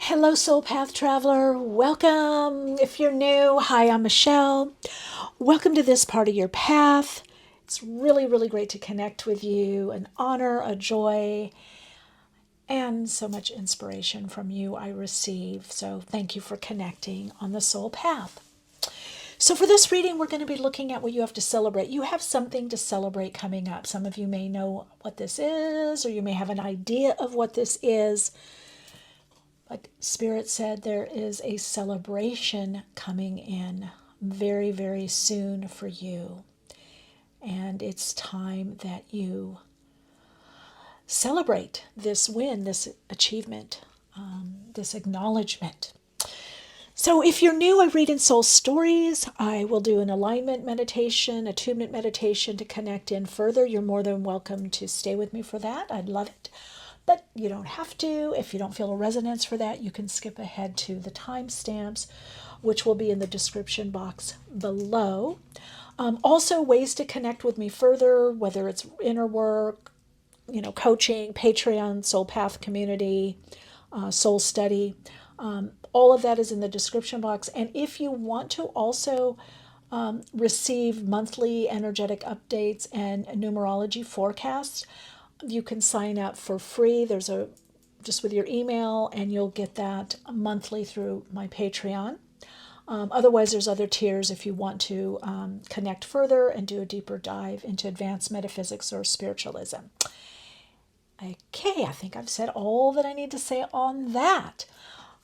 Hello, Soul Path Traveler. Welcome. If you're new, hi, I'm Michele. Welcome to this part of your path. It's really, really great to connect with you. An honor, a joy, and so much inspiration from you I receive. So thank you for connecting on the Soul Path. So for this reading, we're going to be looking at what you have to celebrate. You have something to celebrate coming up. Some of you may know what this is, or you may have an idea of what this is. But Spirit said there is a celebration coming in very, very soon for you. And it's time that you celebrate this win, this achievement, this acknowledgement. So if you're new, I read in Soul Stories. I will do an alignment meditation, attunement meditation to connect in further. You're more than welcome to stay with me for that. I'd love it. But you don't have to. If you don't feel a resonance for that, you can skip ahead to the timestamps, which will be in the description box below. Also, ways to connect with me further, whether it's inner work, coaching, Patreon, Soul Path community, soul study. All of that is in the description box. And if you want to also receive monthly energetic updates and numerology forecasts, you can sign up for free. Just with your email, and you'll get that monthly through my Patreon. Otherwise, there's other tiers if you want to connect further and do a deeper dive into advanced metaphysics or spiritualism. Okay, I think I've said all that I need to say on that.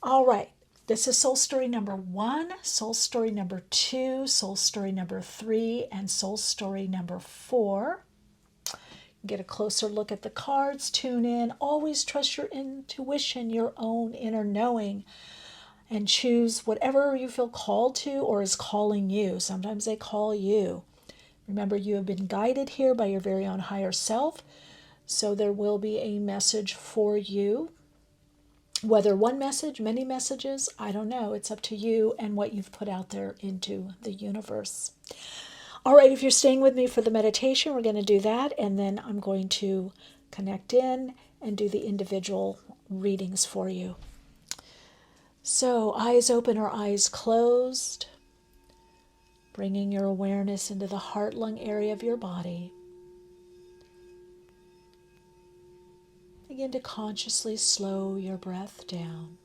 All right, this is soul story number 1, soul story number 2, soul story number 3, and soul story number 4. Get a closer look at the cards, tune in, always trust your intuition, your own inner knowing, and choose whatever you feel called to or is calling you. Sometimes they call you. Remember, you have been guided here by your very own higher self, so there will be a message for you. Whether one message, many messages, I don't know. It's up to you and what you've put out there into the universe. All right, if you're staying with me for the meditation, we're going to do that, and then I'm going to connect in and do the individual readings for you. So, eyes open or eyes closed, bringing your awareness into the heart-lung area of your body. Begin to consciously slow your breath down.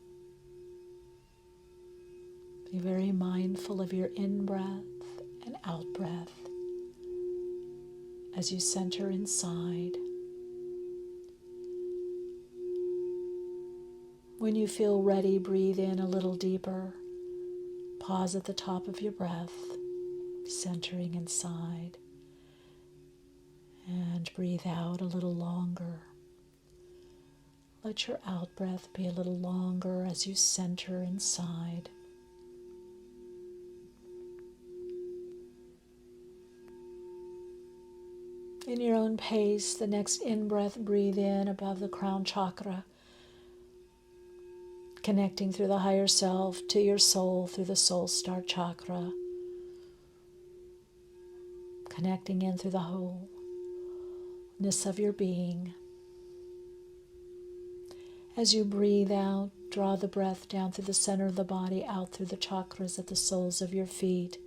Be very mindful of your in-breath and out-breath as you center inside. When you feel ready, breathe in a little deeper. Pause at the top of your breath, centering inside. And breathe out a little longer. Let your out-breath be a little longer as you center inside. In your own pace, the next in-breath, breathe in above the crown chakra, connecting through the higher self to your soul through the soul star chakra, connecting in through the wholeness of your being. As you breathe out, draw the breath down through the center of the body, out through the chakras at the soles of your feet,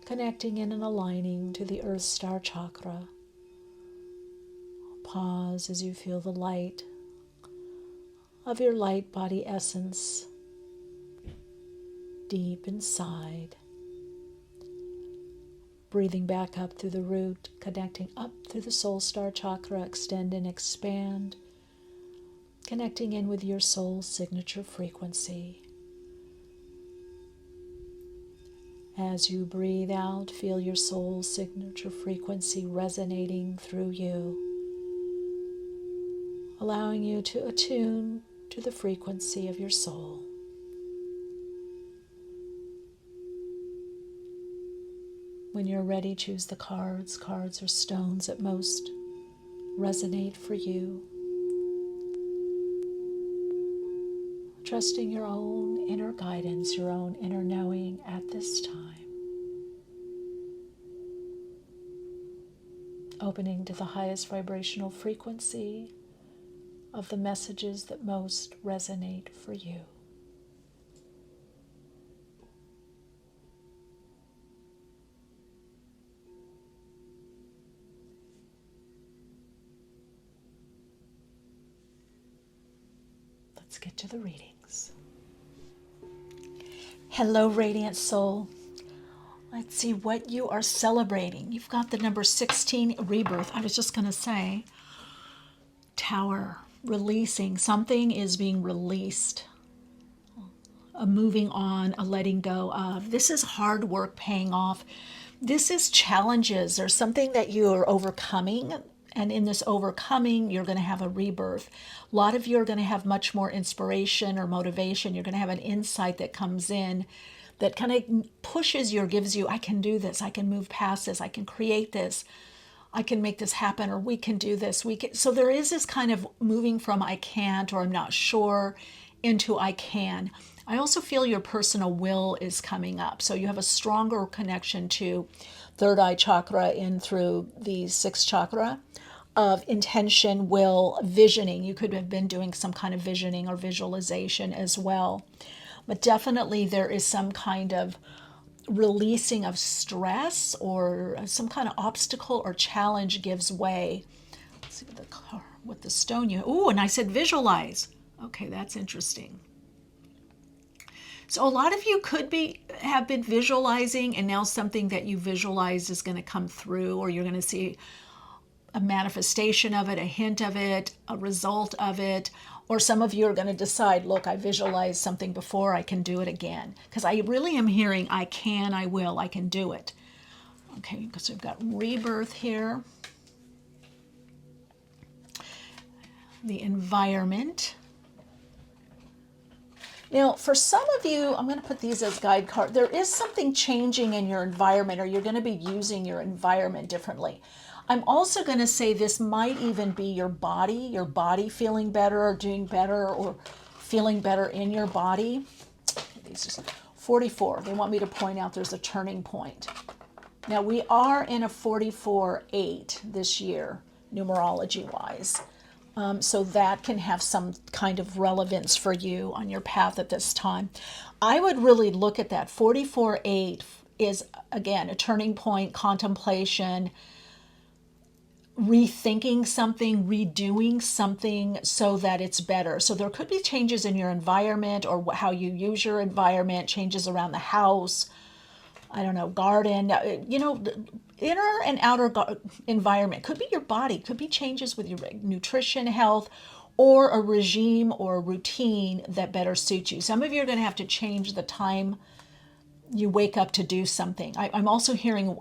connecting in and aligning to the earth star chakra. Pause as you feel the light of your light body essence deep inside. Breathing back up through the root, connecting up through the soul star chakra, extend and expand, connecting in with your soul's signature frequency. As you breathe out, feel your soul's signature frequency resonating through you, allowing you to attune to the frequency of your soul. When you're ready, choose the cards. Cards or stones that most resonate for you. Trusting your own inner guidance, your own inner knowing at this time. Opening to the highest vibrational frequency of the messages that most resonate for you. Let's get to the readings. Hello, Radiant Soul. Let's see what you are celebrating. You've got the number 16, rebirth. I was just going to say, Tower, releasing. Something is being released. A moving on, a letting go of. This is hard work paying off. This is challenges. There's something that you are overcoming. And in this overcoming, you're going to have a rebirth. A lot of you are going to have much more inspiration or motivation. You're going to have an insight that comes in that kind of pushes you or gives you, I can do this. I can move past this. I can create this. I can make this happen, or we can do this. We can. So there is this kind of moving from I can't or I'm not sure into I can. I also feel your personal will is coming up. So you have a stronger connection to third eye chakra in through the sixth chakra of intention, will, visioning. You could have been doing some kind of visioning or visualization as well. But definitely there is some kind of releasing of stress or some kind of obstacle or challenge gives way. Let's see what the stone you... Ooh, and I said visualize. Okay, that's interesting. So a lot of you could have been visualizing, and now something that you visualized is going to come through, or you're going to see a manifestation of it, a hint of it, a result of it. Or some of you are going to decide, look, I visualized something before, I can do it again. Because I really am hearing, I can, I will, I can do it. Okay, because we've got rebirth here. The environment. Now, for some of you, I'm going to put these as guide cards. There is something changing in your environment, or you're going to be using your environment differently. I'm also going to say this might even be your body feeling better or doing better or feeling better in your body. These are 44. They want me to point out there's a turning point. Now, we are in a 44-8 this year, numerology-wise. So that can have some kind of relevance for you on your path at this time. I would really look at that. 44-8 is, again, a turning point, contemplation, rethinking something, redoing something so that it's better. So there could be changes in your environment or how you use your environment, changes around the house, I don't know, garden, inner and outer environment. Could be your body, could be changes with your nutrition, health, or a regime or a routine that better suits you. Some of you are going to have to change the time you wake up to do something. I'm also hearing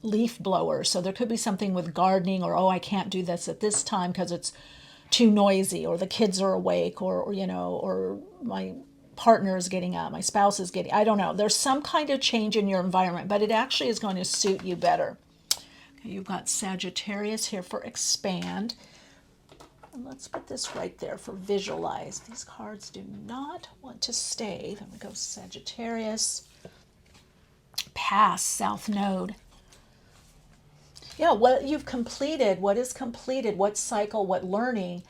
leaf blowers. So there could be something with gardening, or, oh, I can't do this at this time because it's too noisy, or the kids are awake, or my partner is getting up, my spouse is getting, I don't know. There's some kind of change in your environment, but it actually is going to suit you better. Okay, you've got Sagittarius here for expand. And let's put this right there for visualize. These cards do not want to stay. Then we go Sagittarius. Pass, South Node. Yeah, what you've completed, what is completed, what cycle, what learning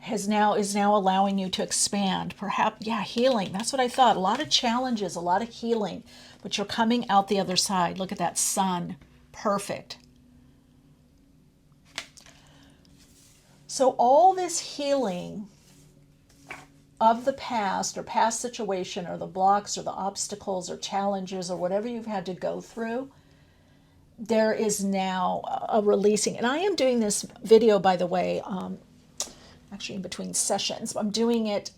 is now allowing you to expand. Perhaps, yeah, healing. That's what I thought. A lot of challenges, a lot of healing, but you're coming out the other side. Look at that sun. Perfect. So all this healing of the past or past situation or the blocks or the obstacles or challenges or whatever you've had to go through, there is now a releasing. And I am doing this video, by the way, actually in between sessions. I'm doing it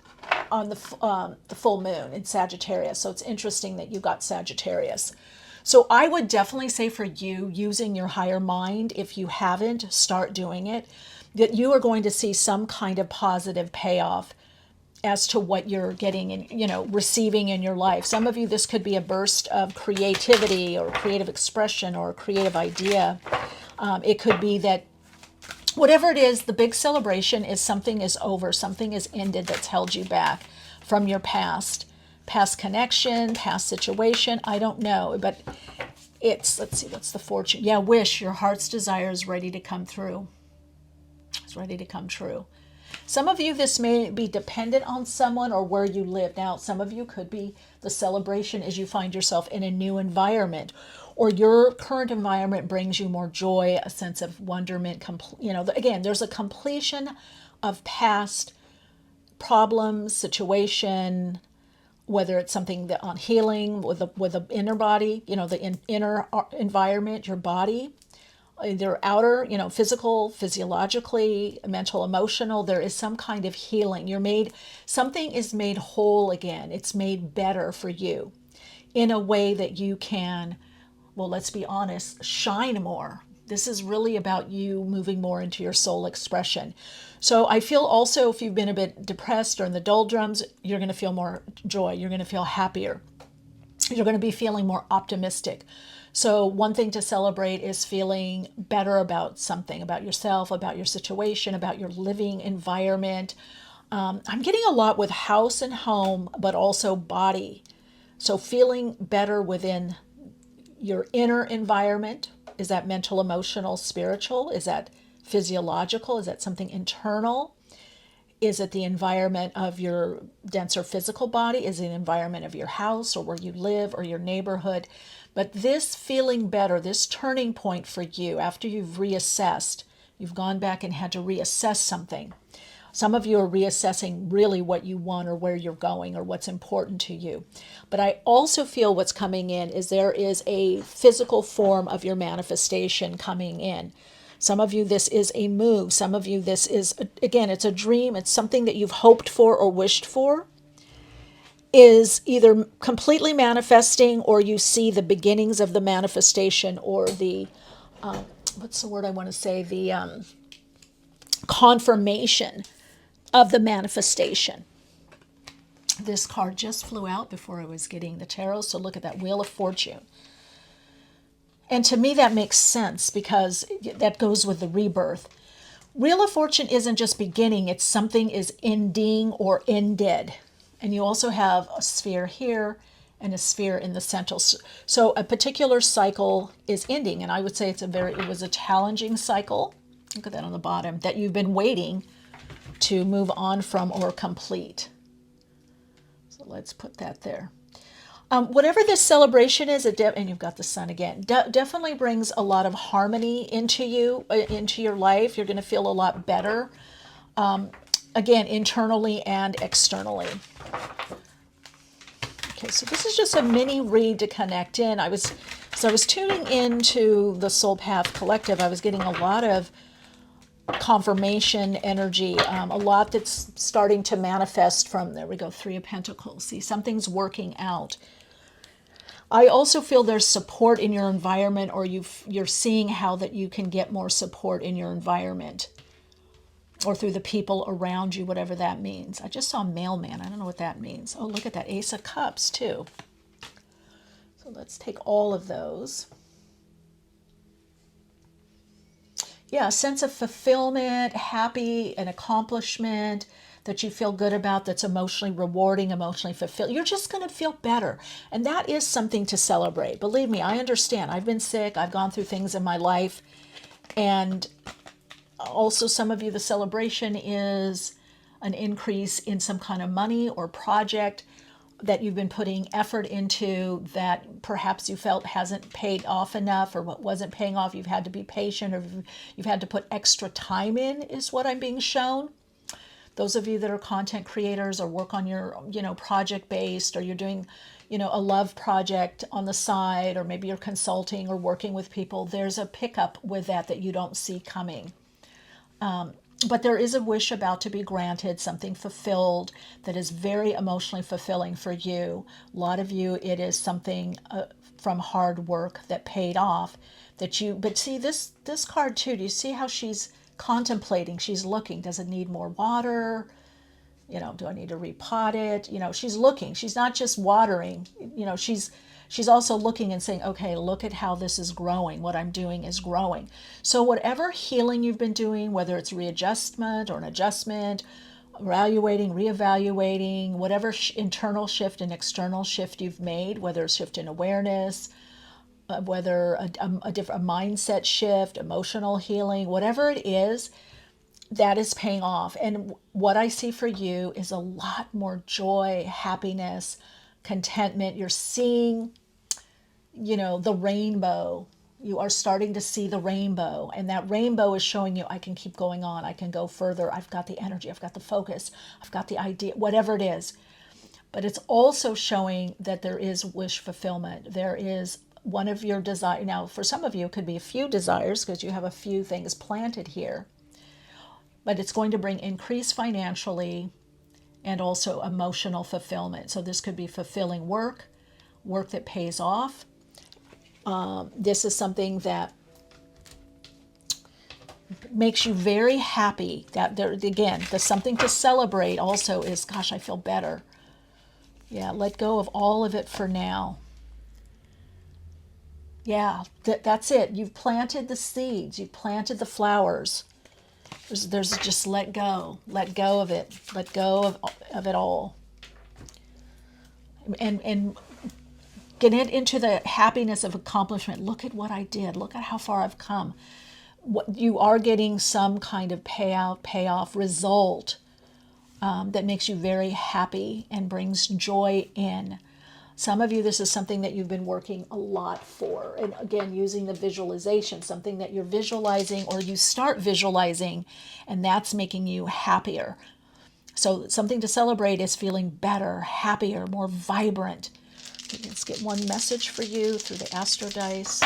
on the full moon in Sagittarius. So it's interesting that you got Sagittarius. So I would definitely say for you, using your higher mind, if you haven't, start doing it, that you are going to see some kind of positive payoff as to what you're getting and receiving in your life. Some of you, this could be a burst of creativity or creative expression or a creative idea. It could be that whatever it is, the big celebration is something is over, something is ended that's held you back from your past connection, past situation. I don't know, but it's, let's see, what's the fortune? Yeah, wish, your heart's desire is ready to come through. It's ready to come true. Some of you, this may be dependent on someone or where you live. Now, some of you could be the celebration as you find yourself in a new environment, or your current environment brings you more joy, a sense of wonderment. Again, there's a completion of past problems, situation, whether it's something that on healing with the inner body, the inner environment, your body, either outer, physical, physiologically, mental, emotional. There is some kind of healing. Something is made whole again. It's made better for you in a way that you can, well, let's be honest, shine more. This is really about you moving more into your soul expression. So I feel also, if you've been a bit depressed or in the doldrums, you're going to feel more joy. You're going to feel happier. You're going to be feeling more optimistic. So one thing to celebrate is feeling better about something, about yourself, about your situation, about your living environment. I'm getting a lot with house and home, but also body. So feeling better within your inner environment. Is that mental, emotional, spiritual? Is that physiological? Is that something internal? Is it the environment of your denser physical body? Is it the environment of your house or where you live or your neighborhood? But this feeling better, this turning point for you after you've reassessed, you've gone back and had to reassess something. Some of you are reassessing really what you want or where you're going or what's important to you. But I also feel what's coming in is there is a physical form of your manifestation coming in. Some of you, this is a move. Some of you, this is, again, it's a dream. It's something that you've hoped for or wished for, is either completely manifesting or you see the beginnings of the manifestation or the, what's the word I want to say, the confirmation of the manifestation. This card just flew out before I was getting the tarot, so look at that Wheel of Fortune. And to me that makes sense because that goes with the rebirth. Wheel of Fortune isn't just beginning, it's something is ending or ended. And you also have a sphere here and a sphere in the center. So a particular cycle is ending, and I would say it was a challenging cycle. Look at that on the bottom, that you've been waiting to move on from or complete. So let's put that there. Whatever this celebration is, and you've got the sun again, definitely brings a lot of harmony into you, into your life. You're going to feel a lot better, again, internally and externally. Okay, so this is just a mini read to connect in. I was tuning into the Soul Path Collective. I was getting a lot of confirmation energy, a lot that's starting to manifest from, there we go, Three of Pentacles. See, something's working out. I also feel there's support in your environment, or you're seeing how that you can get more support in your environment or through the people around you, whatever that means. I just saw mailman. I don't know what that means. Oh, look at that Ace of Cups too. So let's take all of those. Yeah, a sense of fulfillment, happy, an accomplishment that you feel good about, that's emotionally rewarding, emotionally fulfilled. You're just going to feel better. And that is something to celebrate. Believe me, I understand. I've been sick. I've gone through things in my life. And also some of you, the celebration is an increase in some kind of money or project that you've been putting effort into that perhaps you felt hasn't paid off enough, or what wasn't paying off. You've had to be patient, or you've had to put extra time in, is what I'm being shown. Those of you that are content creators or work on your, project based, or you're doing, a love project on the side, or maybe you're consulting or working with people, there's a pickup with that you don't see coming. But there is a wish about to be granted, something fulfilled that is very emotionally fulfilling for you. A lot of you, it is something from hard work that paid off. But see this card too, do you see how she's contemplating? She's looking, does it need more water? Do I need to repot it? She's looking, she's not just watering, she's also looking and saying, okay, look at how this is growing. What I'm doing is growing. So whatever healing you've been doing, whether it's readjustment or an adjustment, evaluating, reevaluating, whatever internal shift and external shift you've made, whether a shift in awareness, whether a different mindset shift, emotional healing, whatever it is, that is paying off. And what I see for you is a lot more joy, happiness, contentment. You're seeing, the rainbow. You are starting to see the rainbow, and that rainbow is showing you, I can keep going on. I can go further. I've got the energy. I've got the focus. I've got the idea, whatever it is. But it's also showing that there is wish fulfillment. There is one of your desires. Now, for some of you, it could be a few desires because you have a few things planted here. But it's going to bring increase financially and also emotional fulfillment. So this could be fulfilling work that pays off. This is something that makes you very happy. That there, again, the something to celebrate also is, gosh, I feel better. Yeah, let go of all of it for now. Yeah, that's it. You've planted the seeds. You've planted the flowers. There's just let go of it, let go of it all, and get it into the happiness of accomplishment. Look at what I did. Look at how far I've come. What you are getting some kind of payoff result that makes you very happy and brings joy in. Some of you, this is something that you've been working a lot for. And again, using the visualization, something that you're visualizing or you start visualizing, and that's making you happier. So something to celebrate is feeling better, happier, more vibrant. Let's get one message for you through the Astro Dice.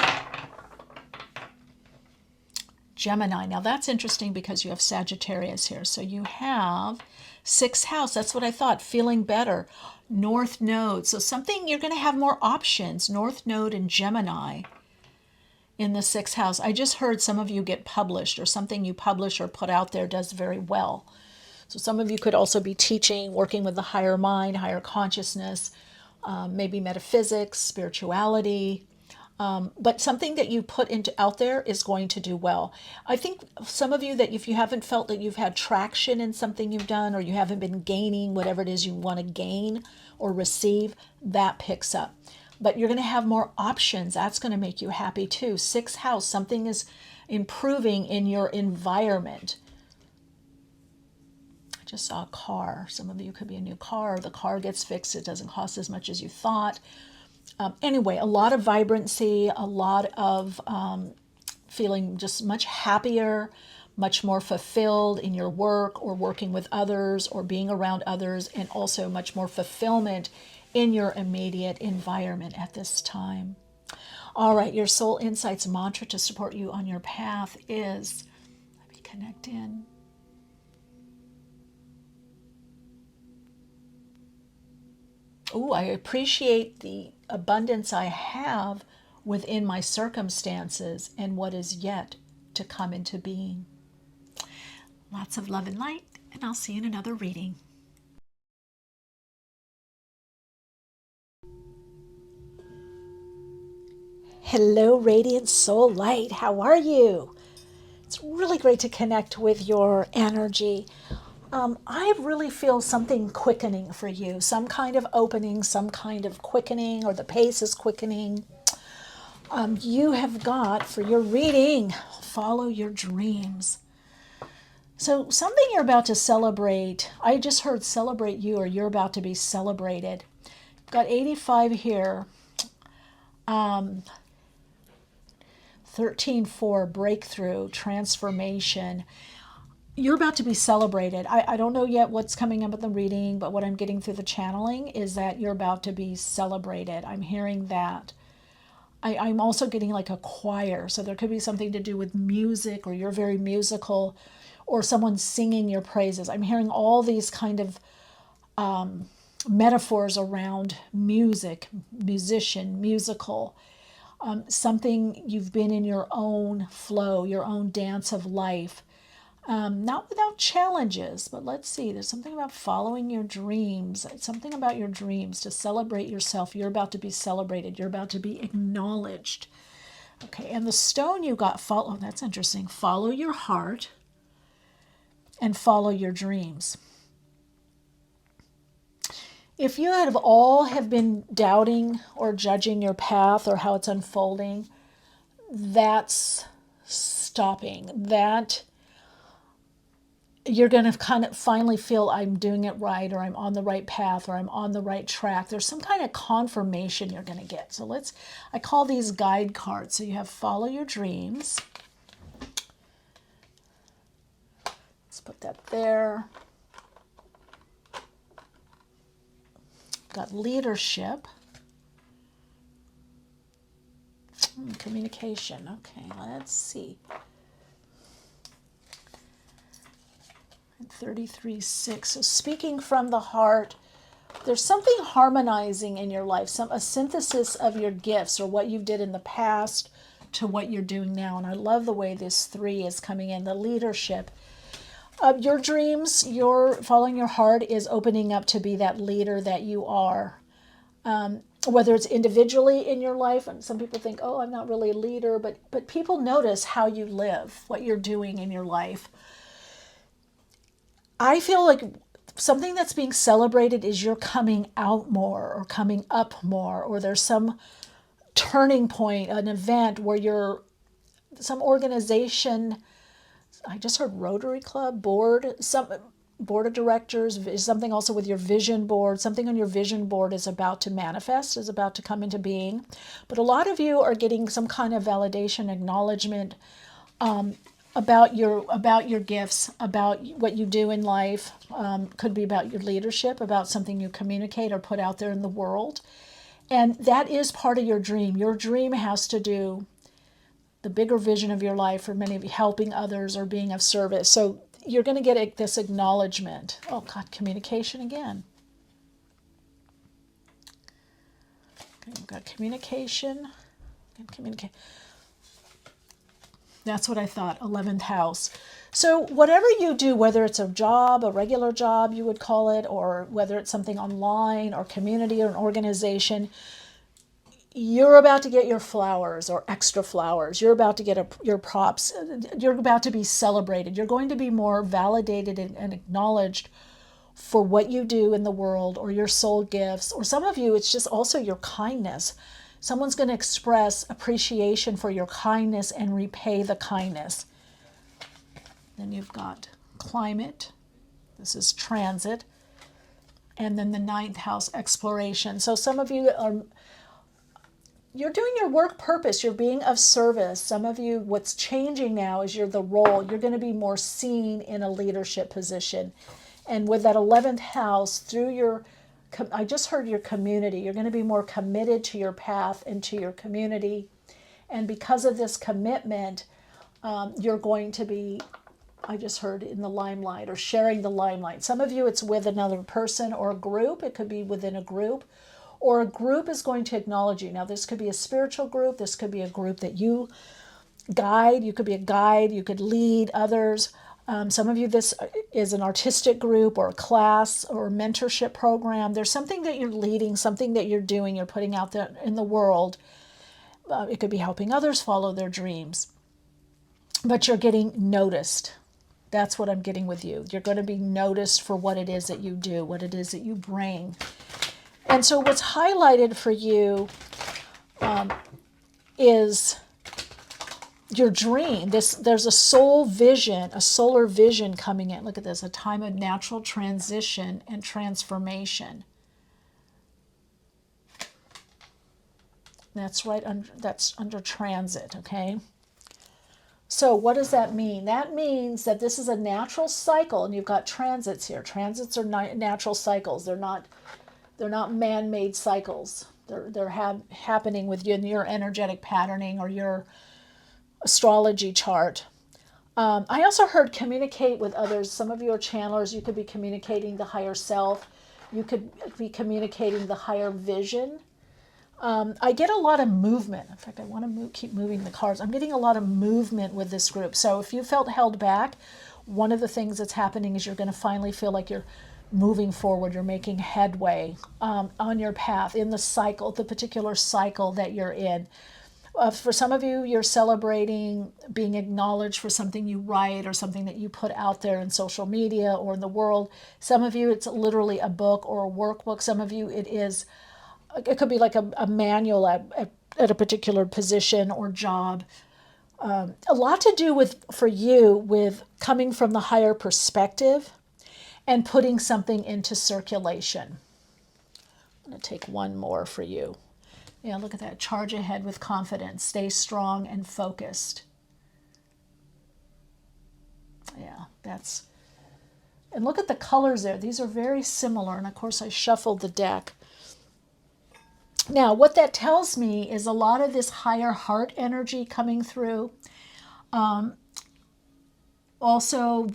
Gemini. Now that's interesting because you have Sagittarius here. So you have 6th house. That's what I thought. Feeling better. North Node. So something, you're going to have more options. North Node and Gemini in the 6th house. I just heard some of you get published, or something you publish or put out there does very well. So some of you could also be teaching, working with the higher mind, higher consciousness, maybe metaphysics, spirituality. But something that you put out there is going to do well. I think some of you, that if you haven't felt that you've had traction in something you've done, or you haven't been gaining whatever it is you want to gain or receive, that picks up. But you're going to have more options. That's going to make you happy too. 6th house, something is improving in your environment. I just saw a car. Some of you could be a new car. The car gets fixed. It doesn't cost as much as you thought. Anyway, a lot of vibrancy, a lot of feeling just much happier, much more fulfilled in your work or working with others or being around others, and also much more fulfillment in your immediate environment at this time. All right, your Soul Insights mantra to support you on your path is, let me connect in. Oh, I appreciate the abundance I have within my circumstances and what is yet to come into being. Lots of love and light, and I'll see you in another reading. Hello, Radiant Soul Light. How are you? It's really great to connect with your energy. I really feel something quickening for you, some kind of opening, some kind of quickening, or the pace is quickening. You have got, for your reading, follow your dreams. So something you're about to celebrate, I just heard celebrate you, or you're about to be celebrated. Got 85 here. 13-4, breakthrough, transformation. You're about to be celebrated. I don't know yet what's coming up in the reading, but what I'm getting through the channeling is that you're about to be celebrated. I'm hearing that. I'm also getting like a choir. So there could be something to do with music, or you're very musical, or someone singing your praises. I'm hearing all these kind of metaphors around music, musician, musical. Something you've been in your own flow, your own dance of life. Not without challenges, but let's see. There's something about following your dreams. It's something about your dreams, to celebrate yourself. You're about to be celebrated. You're about to be acknowledged. Okay, and the stone you got, follow. That's interesting. Follow your heart and follow your dreams. If you have been doubting or judging your path or how it's unfolding, that's stopping. That you're going to kind of finally feel I'm doing it right, or I'm on the right path, or I'm on the right track. There's some kind of confirmation you're going to get. So I call these guide cards. So you have follow your dreams. Let's put that there. Got leadership. Communication. Okay, let's see. 33:6. So speaking from the heart, there's something harmonizing in your life, a synthesis of your gifts or what you did in the past to what you're doing now. And I love the way this 3 is coming in, the leadership. Your dreams, your following your heart is opening up to be that leader that you are. Whether it's individually in your life, and some people think, oh, I'm not really a leader, but people notice how you live, what you're doing in your life. I feel like something that's being celebrated is you're coming out more or coming up more, or there's some turning point, an event where some organization, I just heard Rotary Club, some board of directors, is something also with your vision board. Something on your vision board is about to manifest, is about to come into being. But a lot of you are getting some kind of validation, acknowledgement about your gifts, about what you do in life. Could be about your leadership, about something you communicate or put out there in the world. And that is part of your dream. Your dream has to do the bigger vision of your life, for many of you, helping others or being of service. So you're going to get this acknowledgement. Oh God, communication again. Okay, we've got communication. That's what I thought, 11th house. So whatever you do, whether it's a job, a regular job you would call it, or whether it's something online or community or an organization, you're about to get your flowers or extra flowers. You're about to get your props. You're about to be celebrated. You're going to be more validated and acknowledged for what you do in the world, or your soul gifts. Or some of you, it's just also your kindness. Someone's going to express appreciation for your kindness and repay the kindness. Then you've got climate. This is transit. And then the 9th house, exploration. So some of you you're doing your work purpose. You're being of service. Some of you, what's changing now is the role. You're going to be more seen in a leadership position. And with that 11th house, through I just heard your community. You're going to be more committed to your path and to your community. And because of this commitment, you're going to be, I just heard, in the limelight or sharing the limelight. Some of you, it's with another person or a group. It could be within a group. Or a group is going to acknowledge you. Now, this could be a spiritual group. This could be a group that you guide. You could be a guide. You could lead others. Some of you, this is an artistic group or a class or a mentorship program. There's something that you're leading, something that you're doing, you're putting out there in the world. It could be helping others follow their dreams. But you're getting noticed. That's what I'm getting with you. You're going to be noticed for what it is that you do, what it is that you bring. And so what's highlighted for you is your dream. There's a soul vision, a solar vision coming in. Look at this, a time of natural transition and transformation. That's right, that's under transit, okay? So what does that mean? That means that this is a natural cycle, and you've got transits here. Transits are natural cycles. They're not man-made cycles. They're happening with you in your energetic patterning or your astrology chart. I also heard communicate with others. Some of you are channelers. You could be communicating the higher self. You could be communicating the higher vision. I get a lot of movement. In fact, I want to keep moving the cards. I'm getting a lot of movement with this group. So if you felt held back, one of the things that's happening is you're going to finally feel like you're moving forward. You're making headway on your path in the cycle, the particular cycle that you're in. For some of you, you're celebrating being acknowledged for something you write or something that you put out there in social media or in the world. Some of you, it's literally a book or a workbook. Some of you, it could be like a manual at a particular position or job. a lot to do with, for you, with coming from the higher perspective and putting something into circulation. I'm going to take one more for you. Yeah, look at that. Charge ahead with confidence. Stay strong and focused. Yeah, that's... And look at the colors there. These are very similar. And of course, I shuffled the deck. Now, what that tells me is a lot of this higher heart energy coming through. Also,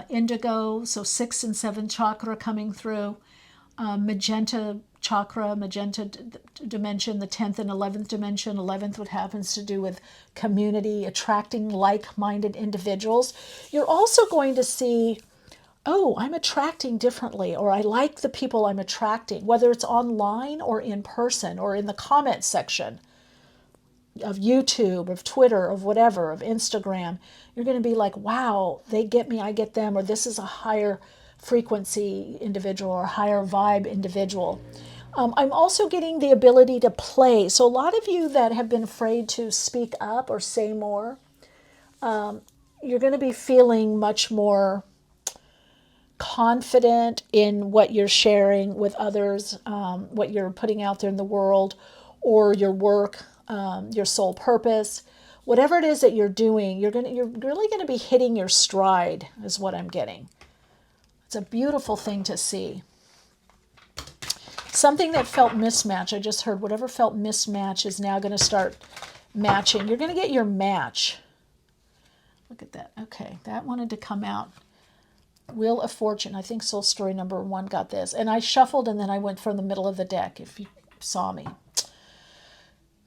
indigo, so 6th and 7th chakra coming through. Magenta chakra, magenta dimension, the 10th and 11th dimension. 11th, what happens to do with community, attracting like-minded individuals. You're also going to see, oh, I'm attracting differently, or I like the people I'm attracting, whether it's online or in person or in the comment section of YouTube, of Twitter, of whatever, of Instagram. You're going to be like, wow, they get me, I get them, or this is a higher frequency individual or higher vibe individual. I'm also getting the ability to play. So a lot of you that have been afraid to speak up or say more, you're going to be feeling much more confident in what you're sharing with others, what you're putting out there in the world, or your work, your soul purpose. Whatever it is that you're doing, you're really going to be hitting your stride, is what I'm getting. It's a beautiful thing to see. Something that felt mismatch, I just heard whatever felt mismatch is now going to start matching. You're going to get your match. Look at that. Okay, that wanted to come out. Wheel of Fortune. I think Soul Story number 1 got this. And I shuffled and then I went from the middle of the deck, if you saw me.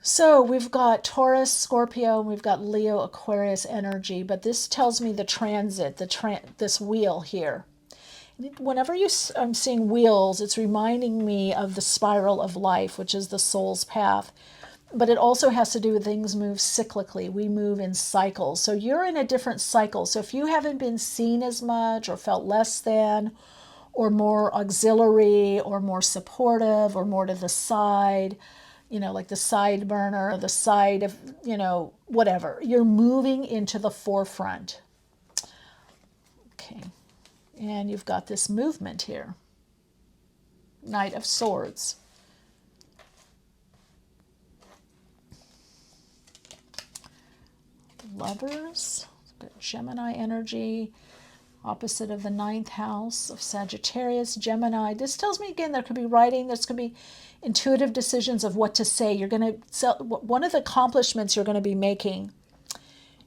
So we've got Taurus, Scorpio, and we've got Leo, Aquarius energy. But this tells me the transit, this wheel here. Whenever I'm seeing wheels, it's reminding me of the spiral of life, which is the soul's path. But it also has to do with things move cyclically. We move in cycles. So you're in a different cycle. So if you haven't been seen as much or felt less than or more auxiliary or more supportive or more to the side, like the side burner or the side of, whatever, you're moving into the forefront. Okay. And you've got this movement here. Knight of Swords. Lovers. Gemini energy. Opposite of the 9th house of Sagittarius. Gemini. This tells me, again, there could be writing. There's going to be intuitive decisions of what to say. You're going to... One of the accomplishments you're going to be making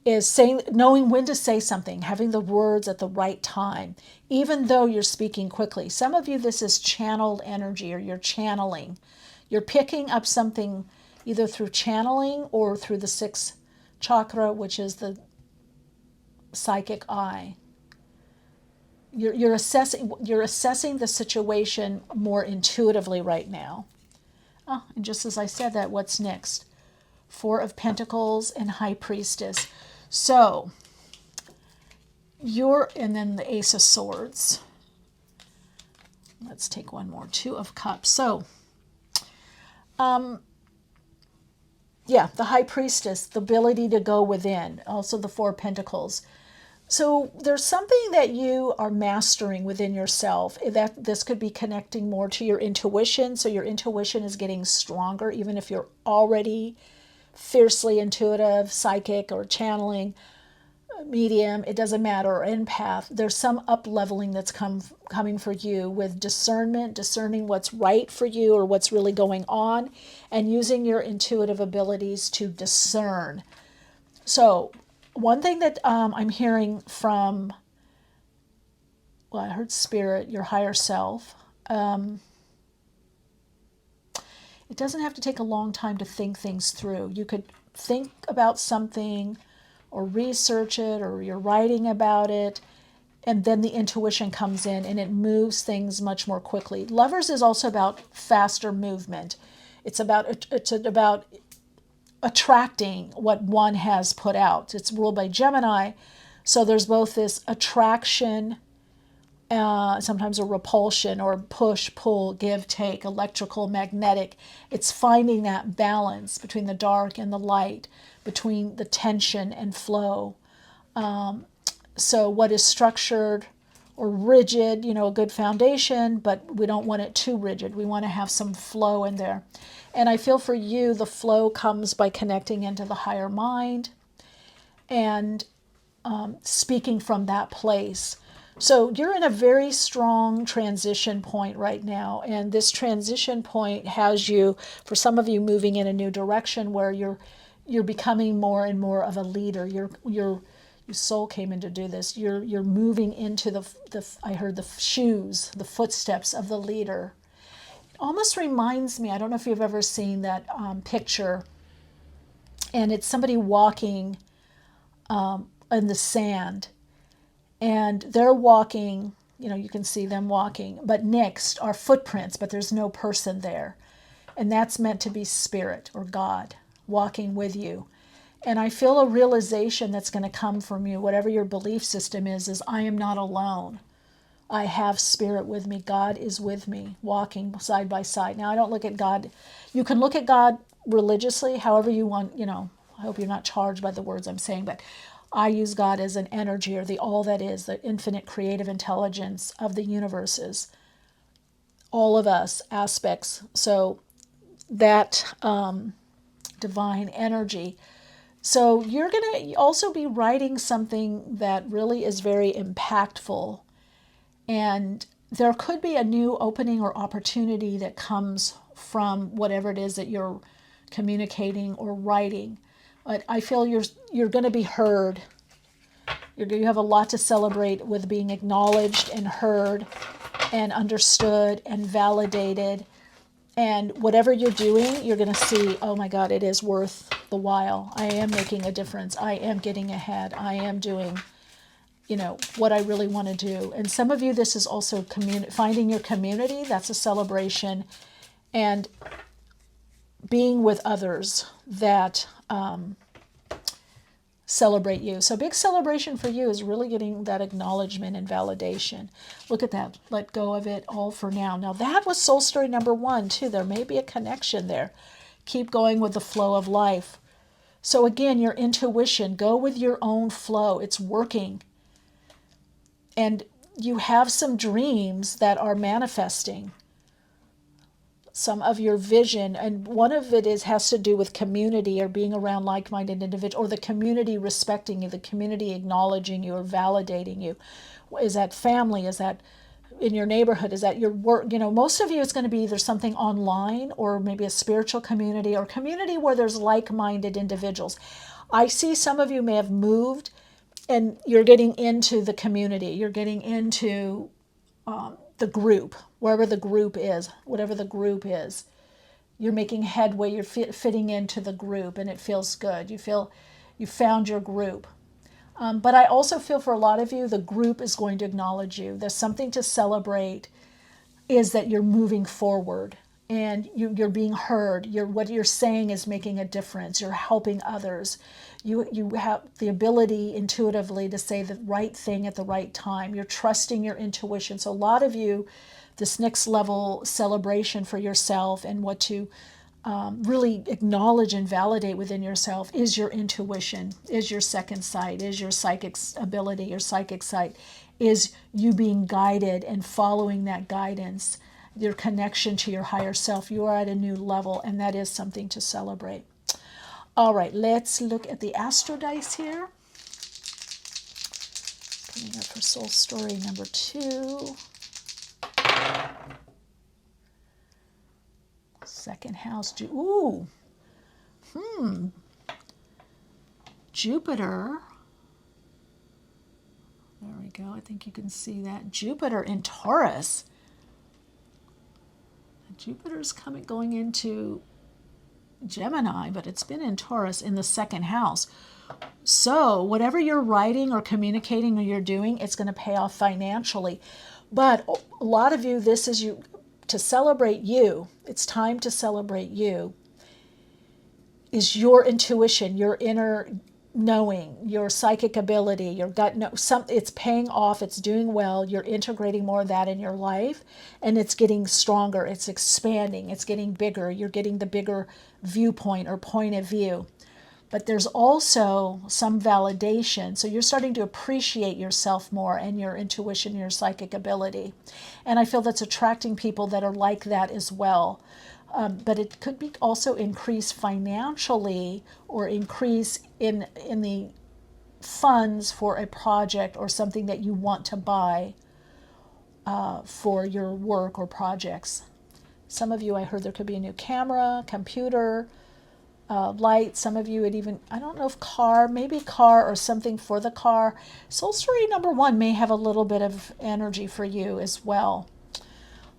is knowing when to say something, having the words at the right time, even though you're speaking quickly. Some of you, this is channeled energy, or you're channeling. You're picking up something either through channeling or through the 6th chakra, which is the psychic eye. You're assessing the situation more intuitively right now. Oh, and just as I said that, what's next? 4 of Pentacles and High Priestess. So, and then the Ace of Swords. Let's take one more. 2 of Cups. So, yeah, the High Priestess, the ability to go within. Also the 4 of Pentacles. So there's something that you are mastering within yourself. That this could be connecting more to your intuition. So your intuition is getting stronger, even if you're already fiercely intuitive, psychic, or channeling, medium, it doesn't matter, or empath. There's some up-leveling that's coming for you with discernment, discerning what's right for you or what's really going on, and using your intuitive abilities to discern. So one thing that I'm hearing from, I heard spirit, your higher self. It doesn't have to take a long time to think things through. You could think about something or research it, or you're writing about it, and then the intuition comes in and it moves things much more quickly. Lovers is also about faster movement. It's about attracting what one has put out. It's ruled by Gemini, so there's both this attraction sometimes a repulsion or push, pull, give, take, electrical, magnetic. It's finding that balance between the dark and the light, between the tension and flow. So what is structured or rigid, a good foundation, but we don't want it too rigid. We want to have some flow in there. And I feel for you, the flow comes by connecting into the higher mind and speaking from that place. So you're in a very strong transition point right now. And this transition point has you, for some of you, moving in a new direction where you're becoming more and more of a leader. Your soul came in to do this. You're moving into the I heard the shoes, the footsteps of the leader. It almost reminds me, I don't know if you've ever seen that picture, and it's somebody walking in the sand, and they're walking, you can see them walking, but next are footprints, but there's no person there. And that's meant to be spirit or God walking with you. And I feel a realization that's going to come from you, whatever your belief system is I am not alone. I have spirit with me. God is with me, walking side by side. Now, I don't look at God. You can look at God religiously, however you want, I hope you're not charged by the words I'm saying, but I use God as an energy, or the all that is, the infinite creative intelligence of the universes. All of us aspects. So that divine energy. So you're going to also be writing something that really is very impactful. And there could be a new opening or opportunity that comes from whatever it is that you're communicating or writing. But I feel you're going to be heard. You have a lot to celebrate with being acknowledged and heard and understood and validated. And whatever you're doing, you're going to see, oh my God, it is worth the while. I am making a difference. I am getting ahead. I am doing, what I really want to do. And some of you, this is also finding your community. That's a celebration. And being with others that celebrate you. So big celebration for you is really getting that acknowledgement and validation. Look at that. Let go of it all for now. Now that was soul story number 1 too. There may be a connection there. Keep going with the flow of life. So again, your intuition, go with your own flow. It's working. And you have some dreams that are manifesting. Some of your vision, and one of it has to do with community or being around like-minded individuals, or the community respecting you, the community acknowledging you or validating you. Is that family? Is that in your neighborhood? Is that your work? Most of you, it's going to be either something online or maybe a spiritual community or community where there's like-minded individuals. I see some of you may have moved and you're getting into the community. You're getting into the group, wherever the group is, whatever the group is. You're making headway, you're fitting into the group, and it feels good. You feel you found your group. But I also feel for a lot of you, the group is going to acknowledge you. There's something to celebrate, is that you're moving forward and you're being heard. What you're saying is making a difference. You're helping others. You have the ability intuitively to say the right thing at the right time. You're trusting your intuition. So a lot of you, this next level celebration for yourself and what to really acknowledge and validate within yourself is your intuition, is your second sight, is your psychic ability, your psychic sight, is you being guided and following that guidance, your connection to your higher self. You are at a new level, and that is something to celebrate. All right, let's look at the Astro Dice here. Coming up for soul story number 2. Second house. Jupiter. There we go. I think you can see that. Jupiter in Taurus. Jupiter's going into Gemini, but it's been in Taurus in the second house. So whatever you're writing or communicating or you're doing, it's going to pay off financially. But a lot of you, this is you to celebrate you. It's time to celebrate you. Is your intuition, your inner knowing, your psychic ability, your gut it's paying off, it's doing well, you're integrating more of that in your life, and it's getting stronger, it's expanding, it's getting bigger, you're getting the bigger viewpoint or point of view. But there's also some validation. So you're starting to appreciate yourself more and your intuition, your psychic ability. And I feel that's attracting people that are like that as well. But it could be also increase financially or increase in the funds for a project or something that you want to buy for your work or projects. Some of you, I heard there could be a new camera, computer, light. Some of you, it even, I don't know if maybe car or something for the car. Soul Story number 1 may have a little bit of energy for you as well.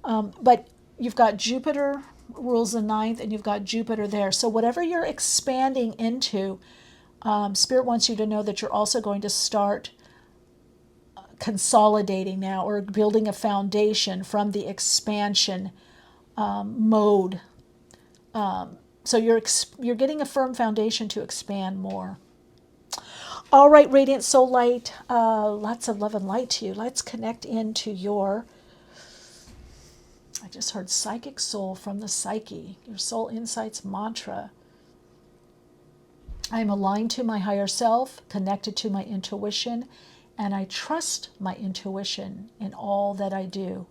But you've got Jupiter rules the 9th, and you've got Jupiter there. So whatever you're expanding into, Spirit wants you to know that you're also going to start consolidating now, or building a foundation from the expansion mode. So you're getting a firm foundation to expand more. All right, Radiant Soul Light, lots of love and light to you. Let's connect into your, I just heard Psychic Soul from the Psyche, your Soul Insights mantra. I am aligned to my higher self, connected to my intuition, and I trust my intuition in all that I do.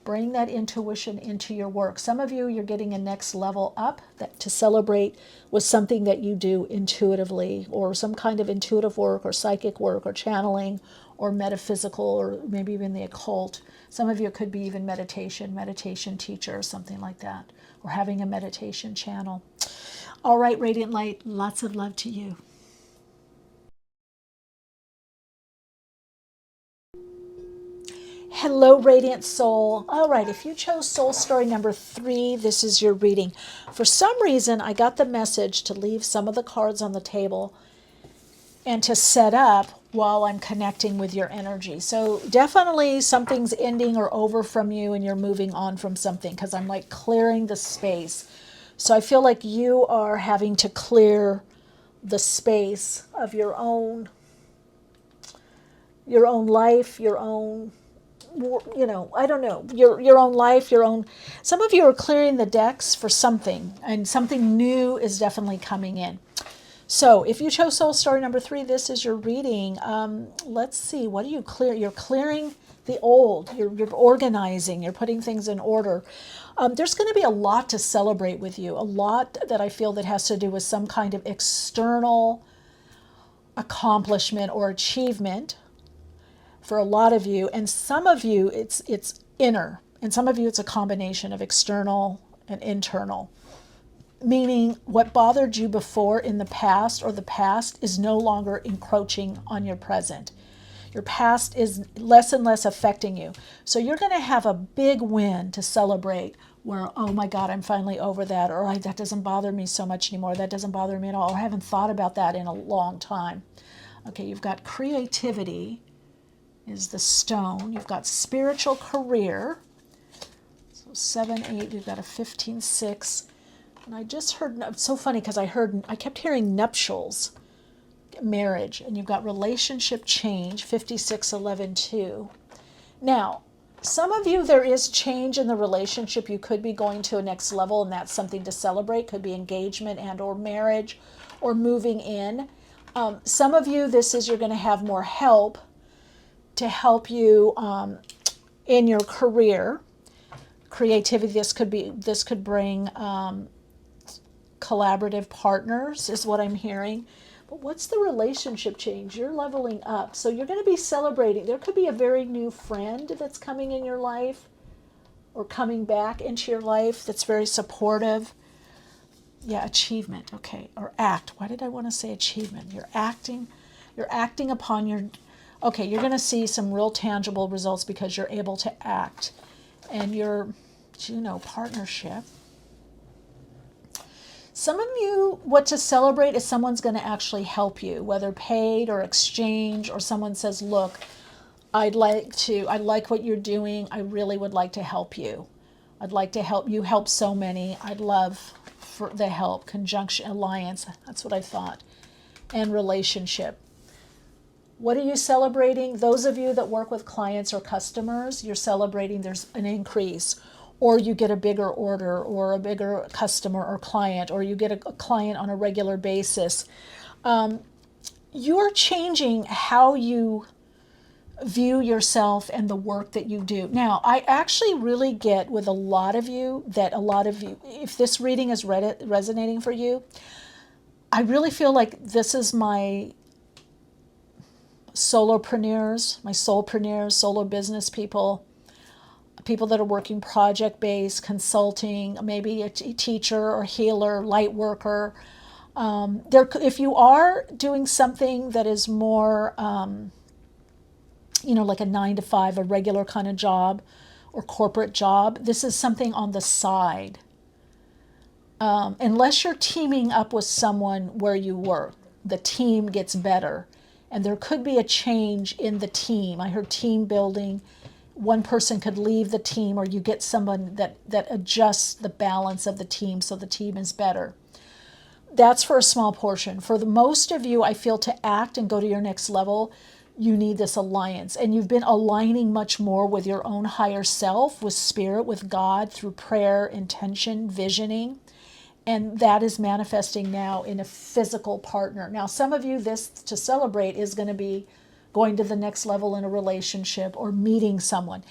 Bring that intuition into your work. Some of you, you're getting a next level up to celebrate with something that you do intuitively, or some kind of intuitive work or psychic work or channeling or metaphysical or maybe even the occult. Some of you, it could be even meditation teacher or something like that, or having a meditation channel. All right, Radiant Light, lots of love to you. Hello, Radiant Soul. All right, if you chose Soul Story number 3, this is your reading. For some reason, I got the message to leave some of the cards on the table and to set up while I'm connecting with your energy. So definitely something's ending or over from you and you're moving on from something, because I'm like clearing the space. So I feel like you are having to clear the space of your own life, your own, I don't know, your own life, some of you are clearing the decks for something, and something new is definitely coming in. So if you chose Soul Story number 3, this is your reading. Let's see, what do you clear? You're clearing the old, you're organizing, you're putting things in order. There's going to be a lot to celebrate with you, a lot that I feel that has to do with some kind of external accomplishment or achievement for a lot of you, and some of you it's inner, and some of you it's a combination of external and internal, meaning what bothered you before in the past or the past is no longer encroaching on your present. Your past is less and less affecting you. So you're going to have a big win to celebrate where, oh my God, I'm finally over that, or that doesn't bother me so much anymore, that doesn't bother me at all, or I haven't thought about that in a long time. Okay, you've got creativity is the stone. You've got spiritual career. So 7, 8, you've got a 15, 6. And I just heard, it's so funny because I kept hearing nuptials, marriage, and you've got relationship change, 56, 11, 2. Now, some of you, there is change in the relationship. You could be going to a next level, and that's something to celebrate. Could be engagement and or marriage or moving in. Some of you, this is, you're going to have more help to help you in your career. Creativity, this could bring collaborative partners is what I'm hearing. But what's the relationship change? You're leveling up. So you're going to be celebrating. There could be a very new friend that's coming in your life or coming back into your life that's very supportive. Yeah, achievement. Okay. Or act. Why did I want to say achievement? You're acting upon your, okay, you're going to see some real tangible results because you're able to act. And your, partnership. Some of you, what to celebrate is someone's going to actually help you, whether paid or exchange, or someone says, look, I like what you're doing. I really would like to help you. I'd like to help you help so many. I'd love for the help, conjunction, alliance. That's what I thought. and relationship. What are you celebrating? Those of you that work with clients or customers, you're celebrating there's an increase, or you get a bigger order, or a bigger customer or client, or you get a client on a regular basis. You're changing how you view yourself and the work that you do. Now, I actually really get with a lot of you, if this reading is resonating for you, I really feel like this is my solopreneurs, my soulpreneurs, solo business people, people that are working project-based, consulting, maybe a teacher or healer, light worker. If you are doing something that is more, like a 9 to 5, a regular kind of job or corporate job, this is something on the side. Unless you're teaming up with someone where you work, the team gets better. And there could be a change in the team. I heard team building. One person could leave the team, or you get someone that adjusts the balance of the team so the team is better. That's for a small portion. For the most of you, I feel to act and go to your next level, you need this alliance. And you've been aligning much more with your own higher self, with spirit, with God, through prayer, intention, visioning. And that is manifesting now in a physical partner. Now, some of you, this to celebrate is going to be going to the next level in a relationship or meeting someone.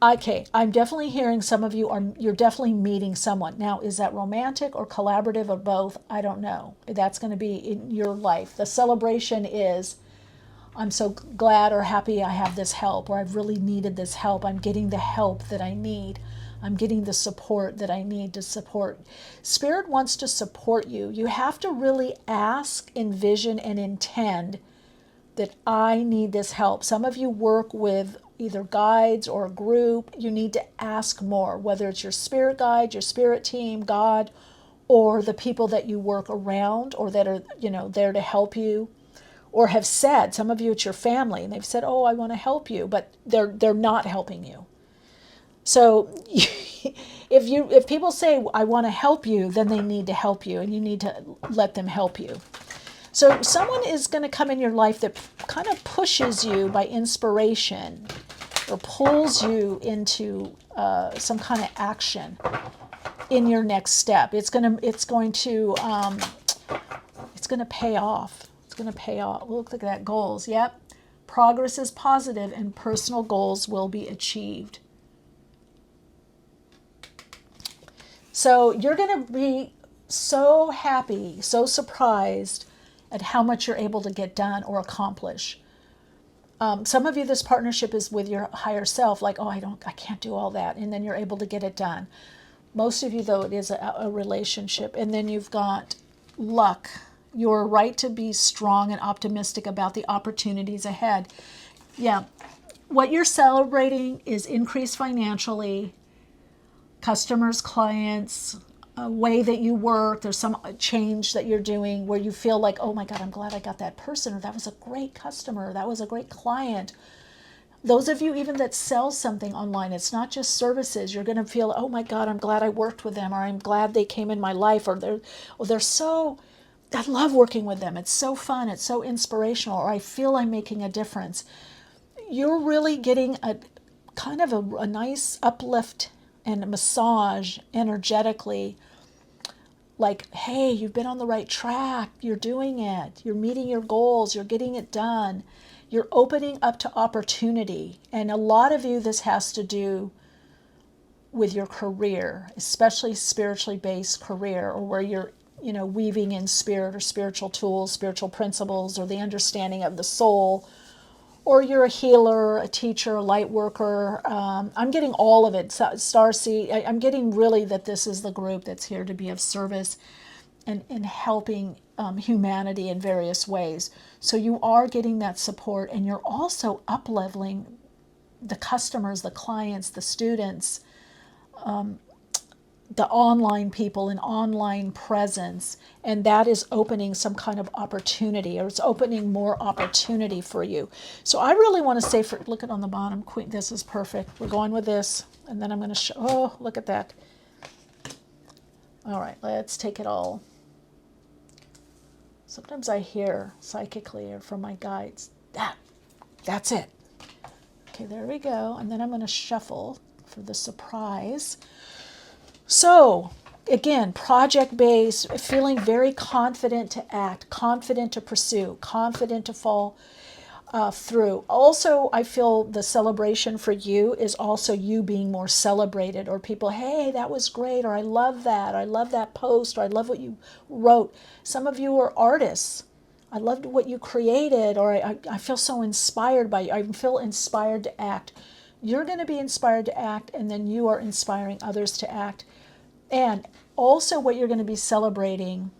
Okay, I'm definitely hearing some of you you're definitely meeting someone. Now, is that romantic or collaborative or both? I don't know. That's going to be in your life. The celebration is, I'm so glad or happy I have this help, or I've really needed this help. I'm getting the help that I need. I'm getting the support that I need to support. Spirit wants to support you. You have to really ask, envision, and intend that I need this help. Some of you work with either guides or a group. You need to ask more, whether it's your spirit guide, your spirit team, God, or the people that you work around or that are, there to help you. Or have said, some of you it's your family, and they've said, oh, I want to help you, but they're not helping you. So if people say, I want to help you, then they need to help you, and you need to let them help you. So someone is going to come in your life that kind of pushes you by inspiration or pulls you into some kind of action in your next step. It's going to pay off. It's going to pay off. Look at that, goals. Yep. Progress is positive and personal goals will be achieved. So you're going to be so happy, so surprised at how much you're able to get done or accomplish. Some of you, this partnership is with your higher self, like, oh, I can't do all that. And then you're able to get it done. Most of you, though, it is a relationship. And then you've got luck. You're right to be strong and optimistic about the opportunities ahead. Yeah. What you're celebrating is increase financially, customers, clients, a way that you work. There's some change that you're doing where you feel like, oh my God, I'm glad I got that person, or that was a great customer, that was a great client. Those of you even that sell something online, it's not just services. You're going to feel, oh my God, I'm glad I worked with them, or I'm glad they came in my life, or they're so, I love working with them. It's so fun. It's so inspirational, or I feel I'm making a difference. You're really getting a kind of a nice uplift and a massage energetically, like, hey, you've been on the right track. You're doing it. You're meeting your goals. You're getting it done. You're opening up to opportunity. And a lot of you, this has to do with your career, especially spiritually based career, or where you're, weaving in spirit or spiritual tools, spiritual principles, or the understanding of the soul, or you're a healer, a teacher, a light worker. I'm getting all of it. Starseed, I'm getting really that this is the group that's here to be of service and helping humanity in various ways. So you are getting that support, and you're also up-leveling the customers, the clients, the students, the online people, and online presence, and that is opening some kind of opportunity, or it's opening more opportunity for you. So I really want to say, look at on the bottom, Queen, this is perfect. We're going with this, and then I'm going to show, oh, look at that. All right, let's take it all. Sometimes I hear psychically or from my guides, that's it. Okay, there we go. And then I'm going to shuffle for the surprise. So, again, project-based, feeling very confident to act, confident to pursue, confident to fall through. Also, I feel the celebration for you is also you being more celebrated, or people, hey, that was great, or I love that post, or I love what you wrote. Some of you are artists. I loved what you created, or I feel so inspired by you. I feel inspired to act. You're going to be inspired to act, and then you are inspiring others to act. And also what you're going to be celebrating,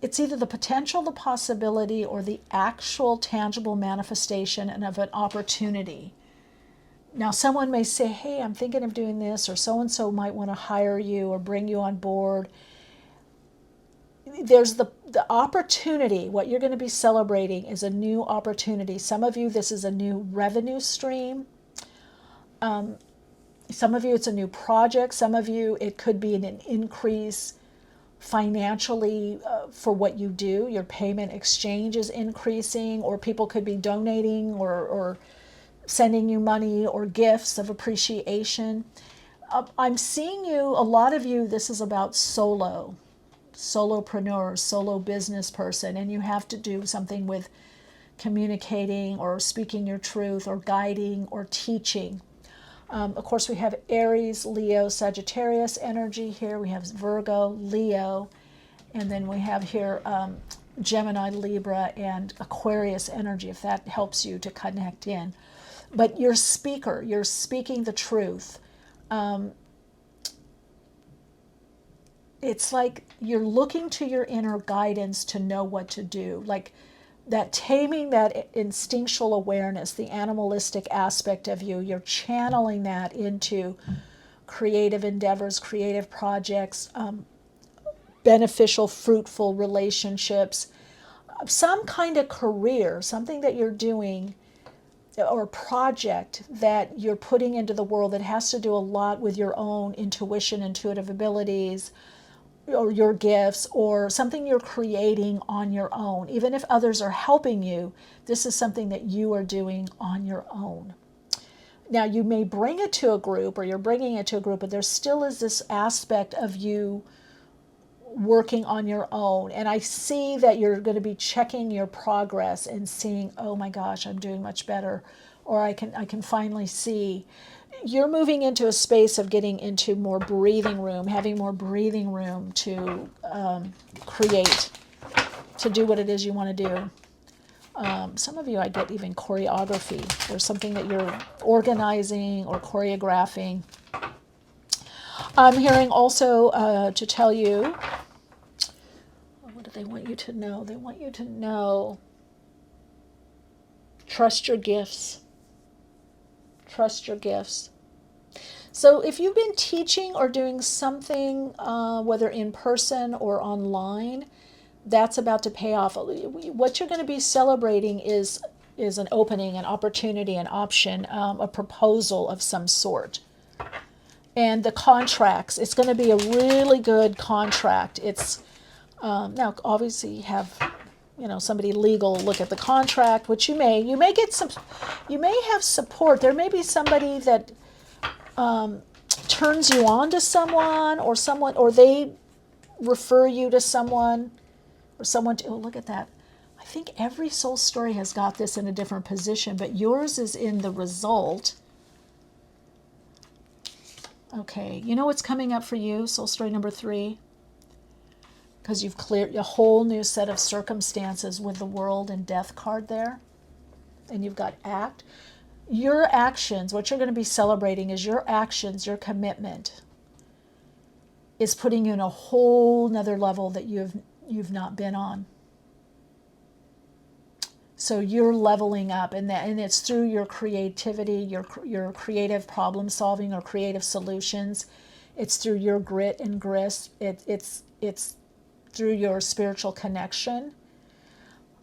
it's either the potential, the possibility, or the actual tangible manifestation and of an opportunity. Now, someone may say, hey, I'm thinking of doing this, or so-and-so might want to hire you or bring you on board. There's the opportunity. What you're going to be celebrating is a new opportunity. Some of you, this is a new revenue stream. Some of you, it's a new project. Some of you, it could be an increase financially for what you do. Your payment exchange is increasing, or people could be donating or sending you money or gifts of appreciation. I'm seeing you, a lot of you, this is about solopreneur, solo business person, and you have to do something with communicating or speaking your truth or guiding or teaching. Of course, we have Aries, Leo, Sagittarius energy here. We have Virgo, Leo, and then we have here Gemini, Libra, and Aquarius energy, if that helps you to connect in. But you're speaker. You're speaking the truth. It's like you're looking to your inner guidance to know what to do. Like that taming, that instinctual awareness, the animalistic aspect of you, you're channeling that into creative endeavors, creative projects, beneficial, fruitful relationships, some kind of career, something that you're doing or project that you're putting into the world that has to do a lot with your own intuition, intuitive abilities, or your gifts, or something you're creating on your own. Even if others are helping you, this is something that you are doing on your own. Now, you may bring it to a group, or you're bringing it to a group, but there still is this aspect of you working on your own. And I see that you're going to be checking your progress and seeing, oh my gosh, I'm doing much better, or I can finally see. You're moving into a space of getting into more breathing room, having more breathing room to create, to do what it is you want to do. Some of you, I get even choreography. There's something that you're organizing or choreographing. I'm hearing also to tell you, what do they want you to know? They want you to know, trust your gifts. Trust your gifts. So if you've been teaching or doing something, whether in person or online, that's about to pay off. What you're going to be celebrating is an opening, an opportunity, an option, a proposal of some sort. And the contracts, it's going to be a really good contract. It's now obviously you have somebody legal look at the contract, which you may get some, you may have support. There may be somebody that turns you on to someone, or they refer you to someone, or someone to, oh, look at that. I think every soul story has got this in a different position, but yours is in the result. Okay, you know what's coming up for you, soul story number 3? Because you've cleared a whole new set of circumstances with the world and death card there. And you've got act. Your actions, what you're going to be celebrating is your actions, your commitment is putting you in a whole nother level that you've not been on. So you're leveling up, and it's through your creativity, your creative problem solving or creative solutions. It's through your grit and grist. It's through your spiritual connection.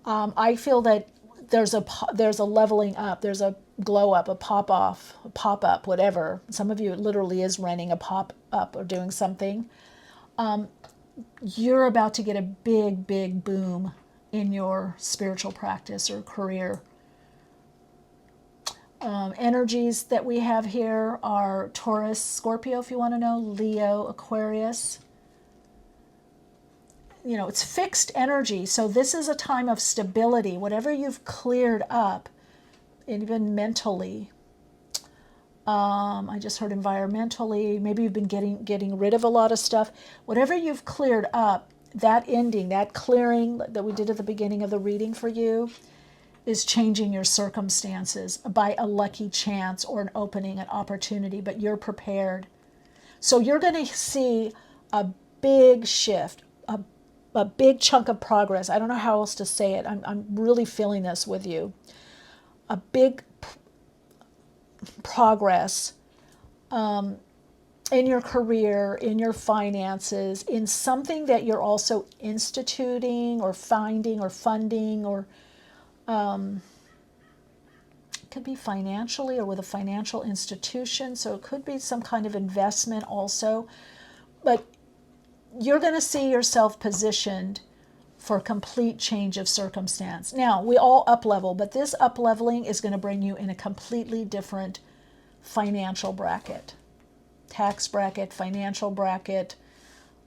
I feel that there's a leveling up, there's a glow up, a pop off, a pop up, whatever. Some of you, it literally is renting a pop up or doing something. you're about to get a big, big boom in your spiritual practice or career. Energies that we have here are Taurus, Scorpio, if you want to know, Leo, Aquarius. It's fixed energy. So this is a time of stability. Whatever you've cleared up, even mentally. I just heard environmentally. Maybe you've been getting rid of a lot of stuff. Whatever you've cleared up, that ending, that clearing that we did at the beginning of the reading for you, is changing your circumstances by a lucky chance or an opening, an opportunity, but you're prepared. So you're going to see a big shift, a big chunk of progress. I don't know how else to say it. I'm really feeling this with you. A big progress in your career, in your finances, in something that you're also instituting or finding or funding, or it could be financially or with a financial institution. So it could be some kind of investment also. But you're going to see yourself positioned for a complete change of circumstance. Now, we all up-level, but this up-leveling is going to bring you in a completely different financial bracket, tax bracket, financial bracket,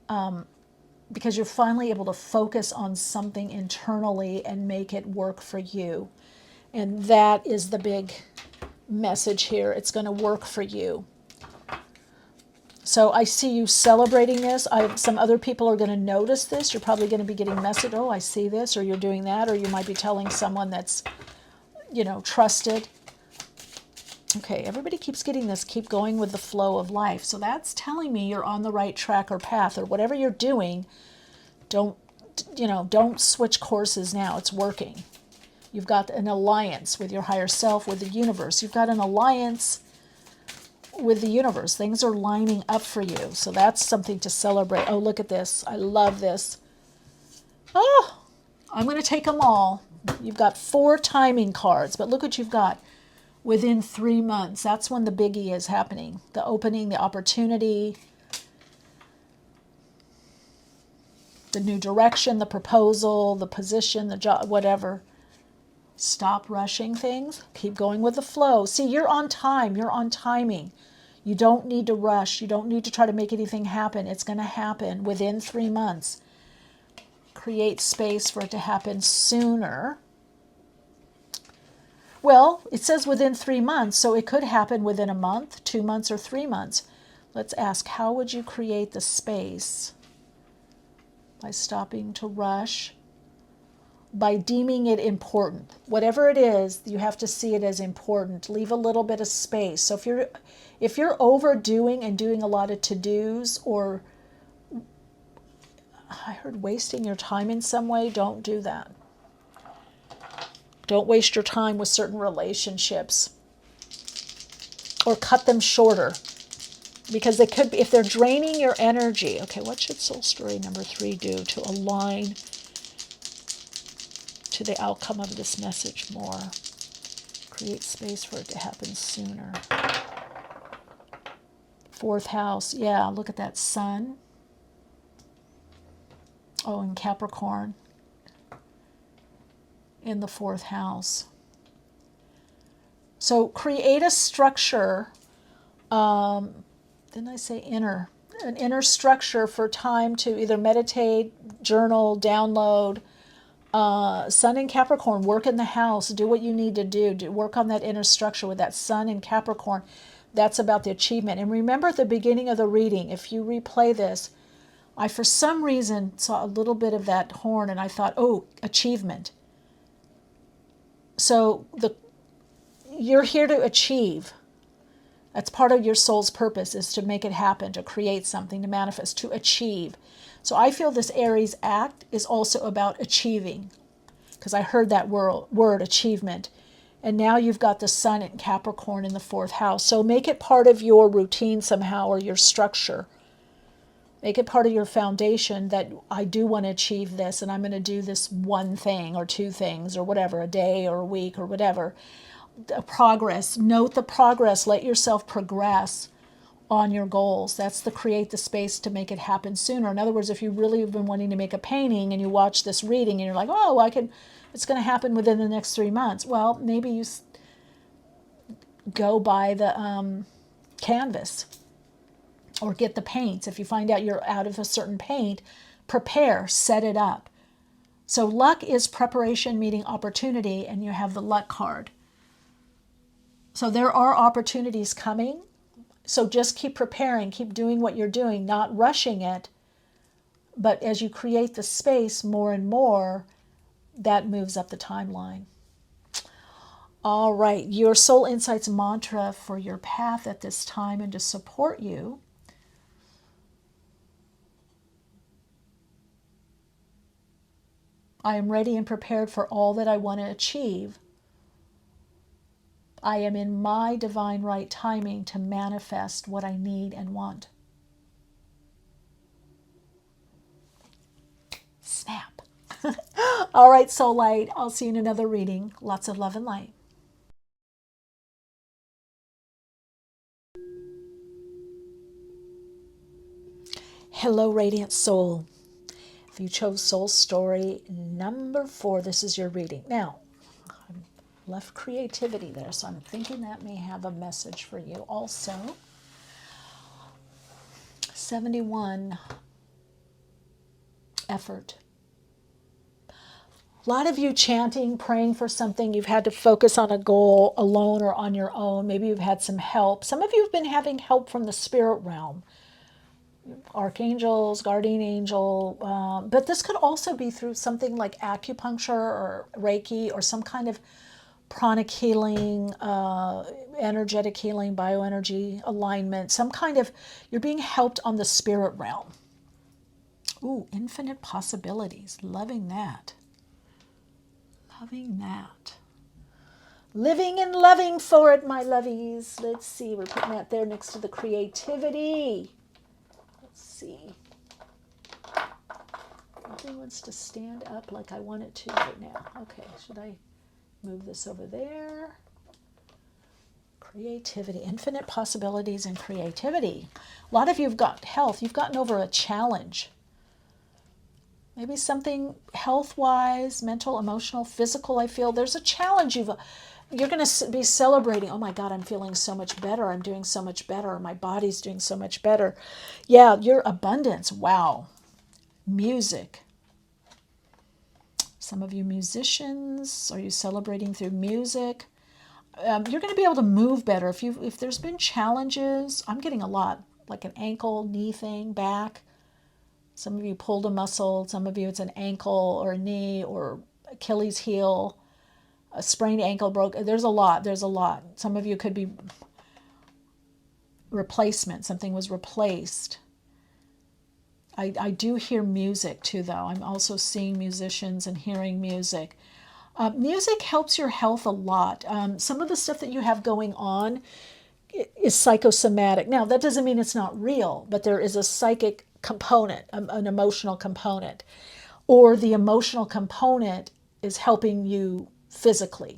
because you're finally able to focus on something internally and make it work for you. And that is the big message here. It's going to work for you. So I see you celebrating this. Some other people are going to notice this. You're probably going to be getting a message, oh, I see this, or you're doing that, or you might be telling someone that's, trusted. Okay, everybody keeps getting this. Keep going with the flow of life. So that's telling me you're on the right track or path, or whatever you're doing. Don't switch courses now. It's working. You've got an alliance with your higher self, with the universe. You've got an alliance with the universe. Things are lining up for you. So that's something to celebrate. Oh, look at this. I love this. Oh, I'm going to take them all. You've got 4 timing cards, but look what you've got. Within 3 months, that's when the biggie is happening. The opening, the opportunity, the new direction, the proposal, the position, the job, whatever. Stop rushing things. Keep going with the flow. See, you're on time. You're on timing. You don't need to rush. You don't need to try to make anything happen. It's going to happen within 3 months. Create space for it to happen sooner. Well, it says within 3 months, so it could happen within a month, 2 months, or 3 months. Let's ask, how would you create the space? By stopping to rush. By deeming it important. Whatever it is, you have to see it as important. Leave a little bit of space. So if you're overdoing and doing a lot of to-dos, or I heard wasting your time in some way, don't do that. Don't waste your time with certain relationships, or cut them shorter, because they could be, if they're draining your energy. Okay, what should soul story number 3 do to align to the outcome of this message more? Create space for it to happen sooner. 4th house. Yeah, look at that sun. Oh, and Capricorn in the 4th house. So create a structure. Didn't I say inner? An inner structure for time to either meditate, journal, download. Sun in Capricorn, work in the house, do what you need to do. Work on that inner structure with that sun in Capricorn. That's about the achievement. And remember at the beginning of the reading, if you replay this, I for some reason saw a little bit of that horn and I thought, oh, achievement. So you're here to achieve. That's part of your soul's purpose, is to make it happen, to create something, to manifest, to achieve. So I feel this Aries act is also about achieving, because I heard that word achievement. And now you've got the sun in Capricorn in the 4th house. So make it part of your routine somehow, or your structure. Make it part of your foundation that I do want to achieve this, and I'm going to do this one thing or 2 things or whatever, a day or a week or whatever. Progress. Note the progress. Let yourself progress on your goals. That's the create the space to make it happen sooner. In other words, if you really have been wanting to make a painting and you watch this reading and you're like, oh, it's going to happen within the next 3 months. Well, maybe you go buy the canvas or get the paints. If you find out you're out of a certain paint, prepare, set it up. So luck is preparation meeting opportunity, and you have the luck card. So there are opportunities coming. So just keep preparing, keep doing what you're doing, not rushing it. But as you create the space more and more, that moves up the timeline. All right, your Soul Insights mantra for your path at this time and to support you. I am ready and prepared for all that I want to achieve. I am in my divine right timing to manifest what I need and want. Snap. All right, Soul Light. I'll see you in another reading. Lots of love and light. Hello, Radiant Soul. If you chose Soul Story number 4, this is your reading. Now, I left creativity there, so I'm thinking that may have a message for you also. 71, effort. A lot of you chanting, praying for something. You've had to focus on a goal alone or on your own. Maybe you've had some help. Some of you have been having help from the spirit realm. Archangels, guardian angel, but this could also be through something like acupuncture or Reiki or some kind of pranic healing, energetic healing, bioenergy alignment, some kind of, you're being helped on the spirit realm. Ooh, infinite possibilities. Loving that. Loving that. Living and loving for it, my lovies. Let's see, we're putting that there next to the creativity. See. Everything wants to stand up like I want it to right now. Okay, should I move this over there? Creativity, infinite possibilities and creativity. A lot of you have got health. You've gotten over a challenge. Maybe something health-wise, mental, emotional, physical. I feel there's a challenge you're going to be celebrating. Oh my God, I'm feeling so much better. I'm doing so much better. My body's doing so much better. Yeah, your abundance. Wow. Music. Some of you musicians, are you celebrating through music? You're going to be able to move better. If there's been challenges, I'm getting a lot, like an ankle, knee thing, back. Some of you pulled a muscle. Some of you it's an ankle or a knee or Achilles heel. A sprained ankle broke. There's a lot. Some of you could be replacement. Something was replaced. I do hear music too, though. I'm also seeing musicians and hearing music. Music helps your health a lot. Some of the stuff that you have going on is psychosomatic. Now, that doesn't mean it's not real, but there is a psychic component, an emotional component. Or the emotional component is helping you physically.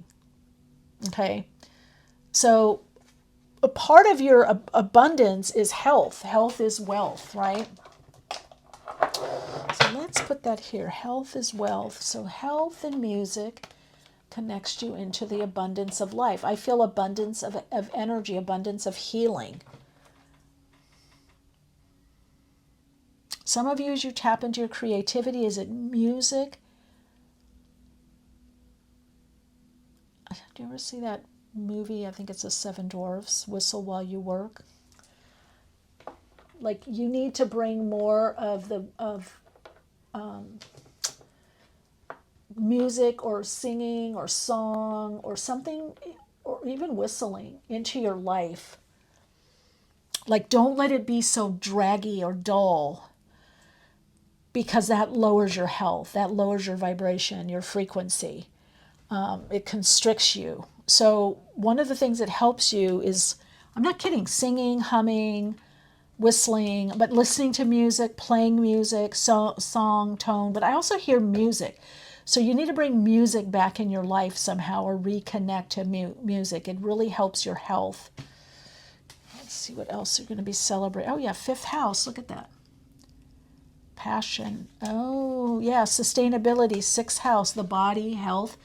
Okay? So a part of your abundance is health. Health is wealth, right? So let's put that here. Health is wealth. So health and music connects you into the abundance of life. I feel abundance of energy, abundance of healing. Some of you, as you tap into your creativity, is it music? Do you ever see that movie? I think it's the Seven Dwarfs, Whistle While You Work. Like, you need to bring more of music or singing or song or something, or even whistling into your life. Like, don't let it be so draggy or dull, because that lowers your health, that lowers your vibration, your frequency. It constricts you. So one of the things that helps you is, I'm not kidding, singing, humming, whistling, but listening to music, playing music, song, tone. But I also hear music. So you need to bring music back in your life somehow, or reconnect to music. It really helps your health. Let's see what else you're going to be celebrating. Oh, yeah, fifth house. Look at that. Passion. Oh, yeah, sustainability. Sixth house, the body, health,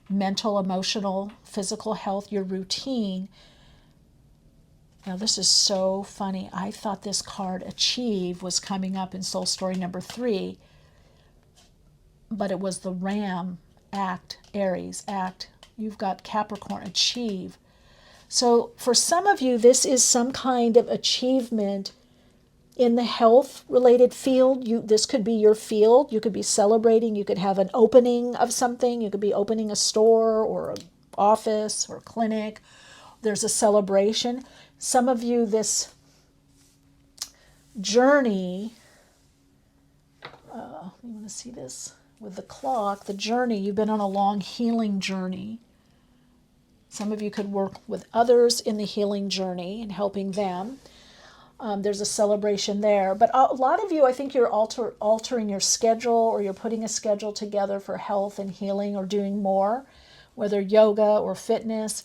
mental, emotional, physical health, your routine. Now, this is so funny. I thought this card, Achieve, was coming up in Soul Story number 3, but it was the Ram, Act, Aries, Act. You've got Capricorn, Achieve. So for some of you, this is some kind of achievement in the health-related field. This could be your field. You could be celebrating. You could have an opening of something. You could be opening a store or an office or a clinic. There's a celebration. Some of you, this journey, you want to see this with the clock, the journey, you've been on a long healing journey. Some of you could work with others in the healing journey and helping them. There's a celebration there. But a lot of you, I think you're altering your schedule, or you're putting a schedule together for health and healing, or doing more, whether yoga or fitness.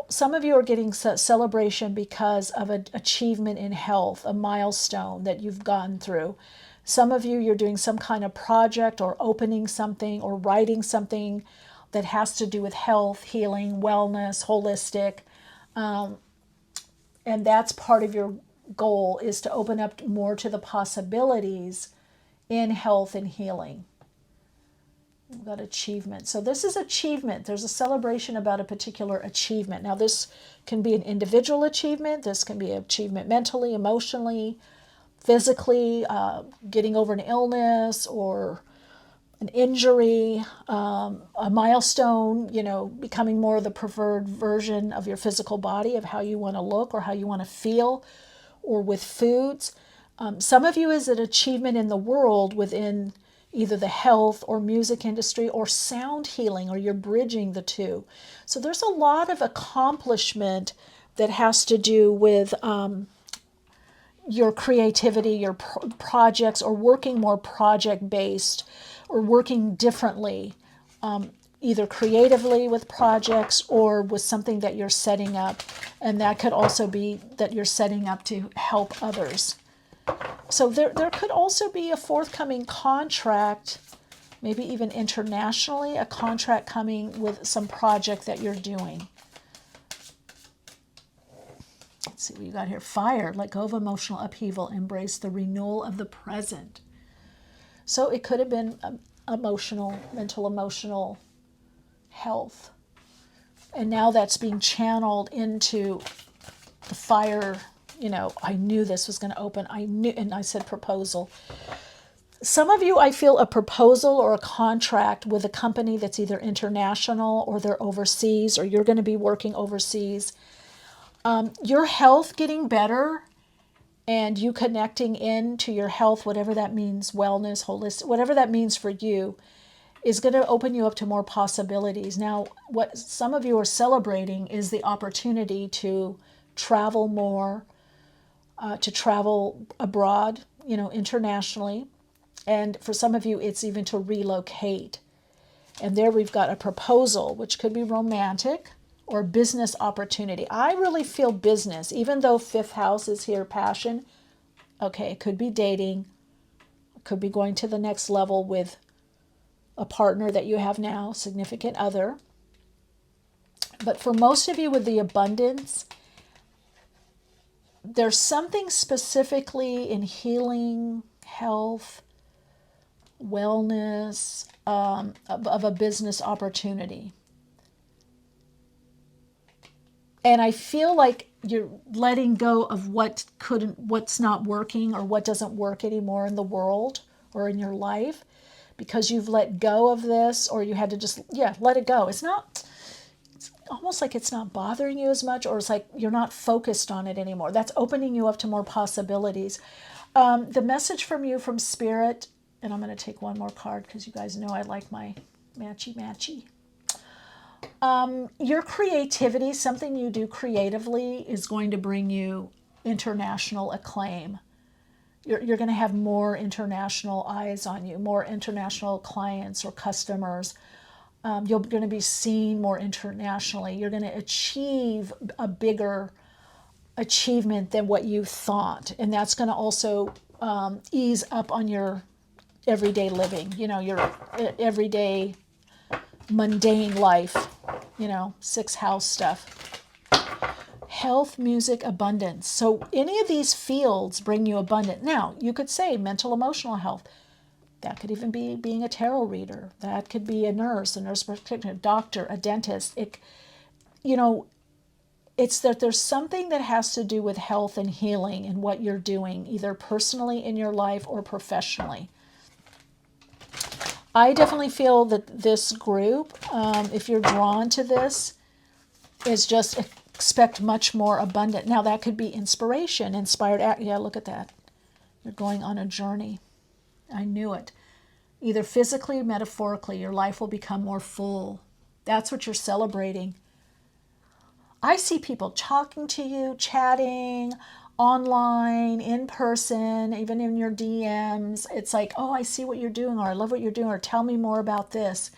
Some of you are getting celebration because of an achievement in health, a milestone that you've gone through. Some of you, you're doing some kind of project or opening something or writing something that has to do with health, healing, wellness, holistic. And that's part of your goal, is to open up more to the possibilities in health and healing. We've got achievement. So this is achievement. There's a celebration about a particular achievement. Now, this can be an individual achievement. This can be an achievement mentally, emotionally, physically, getting over an illness or an injury, a milestone, becoming more of the preferred version of your physical body, of how you want to look or how you want to feel, or with foods. Some of you is an achievement in the world within either the health or music industry or sound healing, or you're bridging the two. So there's a lot of accomplishment that has to do with your creativity, your projects, or working more project-based, or working differently, either creatively with projects or with something that you're setting up. And that could also be that you're setting up to help others. So there could also be a forthcoming contract, maybe even internationally, a contract coming with some project that you're doing. Let's see what you got here. Fire, let go of emotional upheaval, embrace the renewal of the present. So it could have been emotional, mental, emotional health. And now that's being channeled into the fire. I knew this was going to open. And I said proposal. Some of you, I feel a proposal or a contract with a company that's either international or they're overseas, or you're going to be working overseas. Your health getting better and you connecting into your health, whatever that means, wellness, holistic, whatever that means for you, is going to open you up to more possibilities. Now, what some of you are celebrating is the opportunity to travel more, to travel abroad, internationally. And for some of you, it's even to relocate. And there we've got a proposal, which could be romantic or business opportunity. I really feel business, even though fifth house is here, passion. Okay, it could be dating. It could be going to the next level with a partner that you have now, significant other. But for most of you with the abundance, there's something specifically in healing, health, wellness, of a business opportunity. And I feel like you're letting go of what's not working, or what doesn't work anymore in the world or in your life, because you've let go of this, or you had to just, let it go. It's almost like it's not bothering you as much, or it's like you're not focused on it anymore. That's opening you up to more possibilities. The message from you, from Spirit, and I'm going to take one more card because you guys know I like my matchy. Your creativity, something you do creatively, is going to bring you international acclaim. You're going to have more international eyes on you, more international clients or customers. You're going to be seen more internationally. You're going to achieve a bigger achievement than what you thought. And that's going to also ease up on your everyday living, your everyday mundane life, 6th house stuff. Health, music, abundance. So any of these fields bring you abundance. Now, you could say mental, emotional health. That could even be being a tarot reader. That could be a nurse practitioner, a doctor, a dentist. It's that there's something that has to do with health and healing in what you're doing, either personally in your life or professionally. I definitely feel that this group, if you're drawn to this, is just expect much more abundant. Now, that could be inspiration, inspired act. Yeah, look at that. You're going on a journey. I knew it. Either physically or metaphorically, your life will become more full. That's what you're celebrating. I see people talking to you, chatting, online, in person, even in your DMs. It's like, oh, I see what you're doing, or I love what you're doing, or tell me more about this.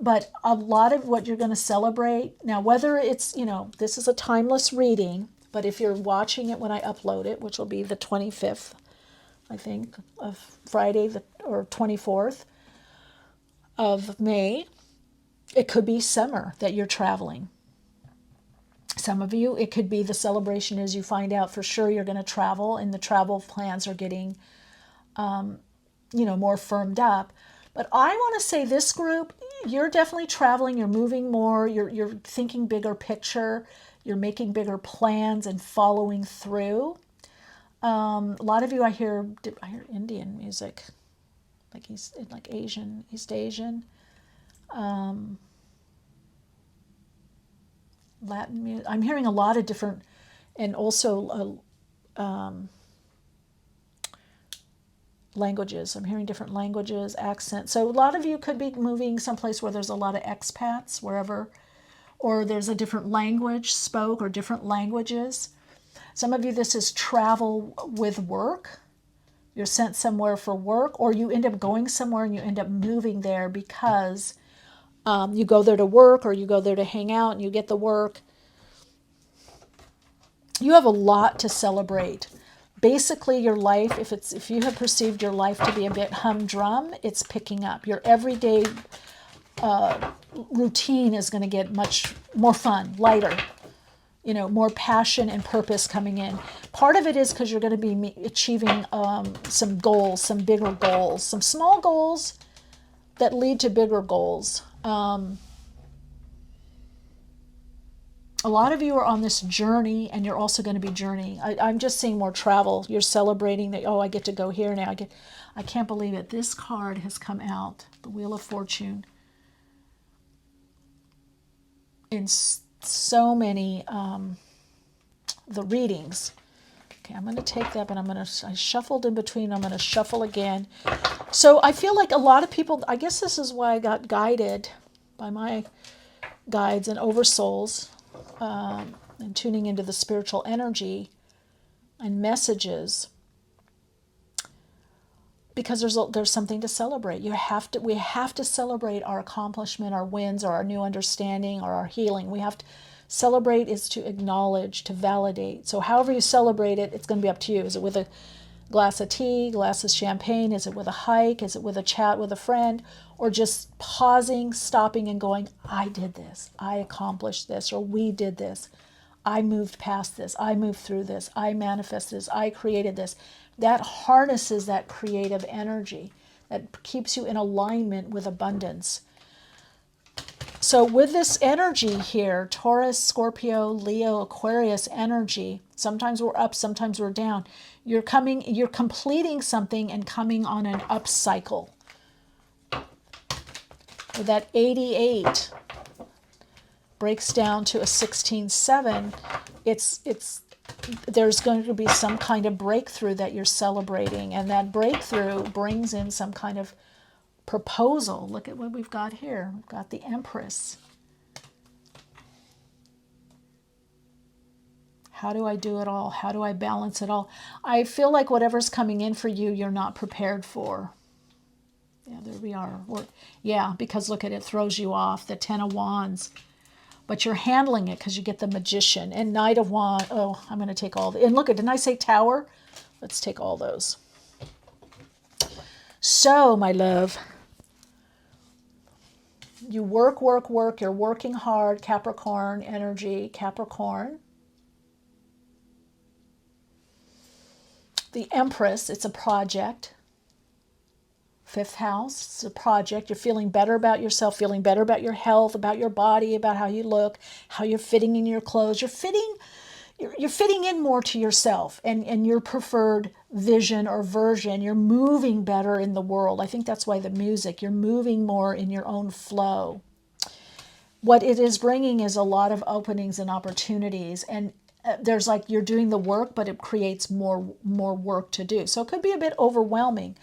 But a lot of what you're going to celebrate, now whether it's, this is a timeless reading, but if you're watching it when I upload it, which will be the 25th, I think, of Friday, or 24th of May, it could be summer that you're traveling. Some of you, it could be the celebration as you find out for sure you're going to travel, and the travel plans are getting, more firmed up. But I want to say this group, you're definitely traveling, you're moving more, you're thinking bigger picture, you're making bigger plans and following through. A lot of you, I hear Indian music, like Asian, East Asian. Latin music. I'm hearing a lot of different, and also languages. I'm hearing different languages, accents. So a lot of you could be moving someplace where there's a lot of expats, wherever, or there's a different language spoke or different languages. Some of you, this is travel with work. You're sent somewhere for work, or you end up going somewhere and you end up moving there because you go there to work, or you go there to hang out and you get the work. You have a lot to celebrate. Basically, your life, if you have perceived your life to be a bit humdrum, it's picking up. Your everyday routine is going to get much more fun, lighter, more passion and purpose coming in. Part of it is because you're going to be achieving some goals, some bigger goals, some small goals that lead to bigger goals. A lot of you are on this journey, and you're also going to be journeying. I'm just seeing more travel. You're celebrating that, oh, I get to go here now. I can't believe it. This card has come out, the Wheel of Fortune, in so many, the readings. Okay, I'm going to take that, but I shuffled in between. I'm going to shuffle again. So I feel like a lot of people, I guess this is why I got guided by my guides and oversouls, and tuning into the spiritual energy and messages, because there's something to celebrate. We have to celebrate our accomplishment, our wins, or our new understanding, or our healing. We have to celebrate, is to acknowledge, to validate. So however you celebrate it, it's going to be up to you. Is it with a glass of tea, glass of champagne? Is it with a hike? Is it with a chat with a friend? Or just pausing, stopping, and going, I did this, I accomplished this, or we did this, I moved past this, I moved through this, I manifested this, I created this. That harnesses that creative energy that keeps you in alignment with abundance. So with this energy here, Taurus, Scorpio, Leo, Aquarius energy, sometimes we're up, sometimes we're down. You're completing something and coming on an up cycle. With that 88 breaks down to a 16-7, there's going to be some kind of breakthrough that you're celebrating, and that breakthrough brings in some kind of proposal. Look at what we've got here. We've got the Empress. How do I do it all? How do I balance it all? I feel like whatever's coming in for you, you're not prepared for. Yeah, there we are. Yeah, because look at it, throws you off. The Ten of Wands. but you're handling it because you get the Magician and Knight of Wands. Oh, I'm going to take all the, and look at, didn't I say Tower? Let's take all those. So, my love, you work, you're working hard, Capricorn energy, Capricorn. The Empress, it's a project. Fifth house, it's a project. You're feeling better about yourself, feeling better about your health, about your body, about how you look, how you're fitting in your clothes. You're fitting in more to yourself and your preferred vision or version. You're moving better in the world. I think that's why the music, you're moving more in your own flow. What it is bringing is a lot of openings and opportunities, and there's like you're doing the work, but it creates more work to do. So it could be a bit overwhelming.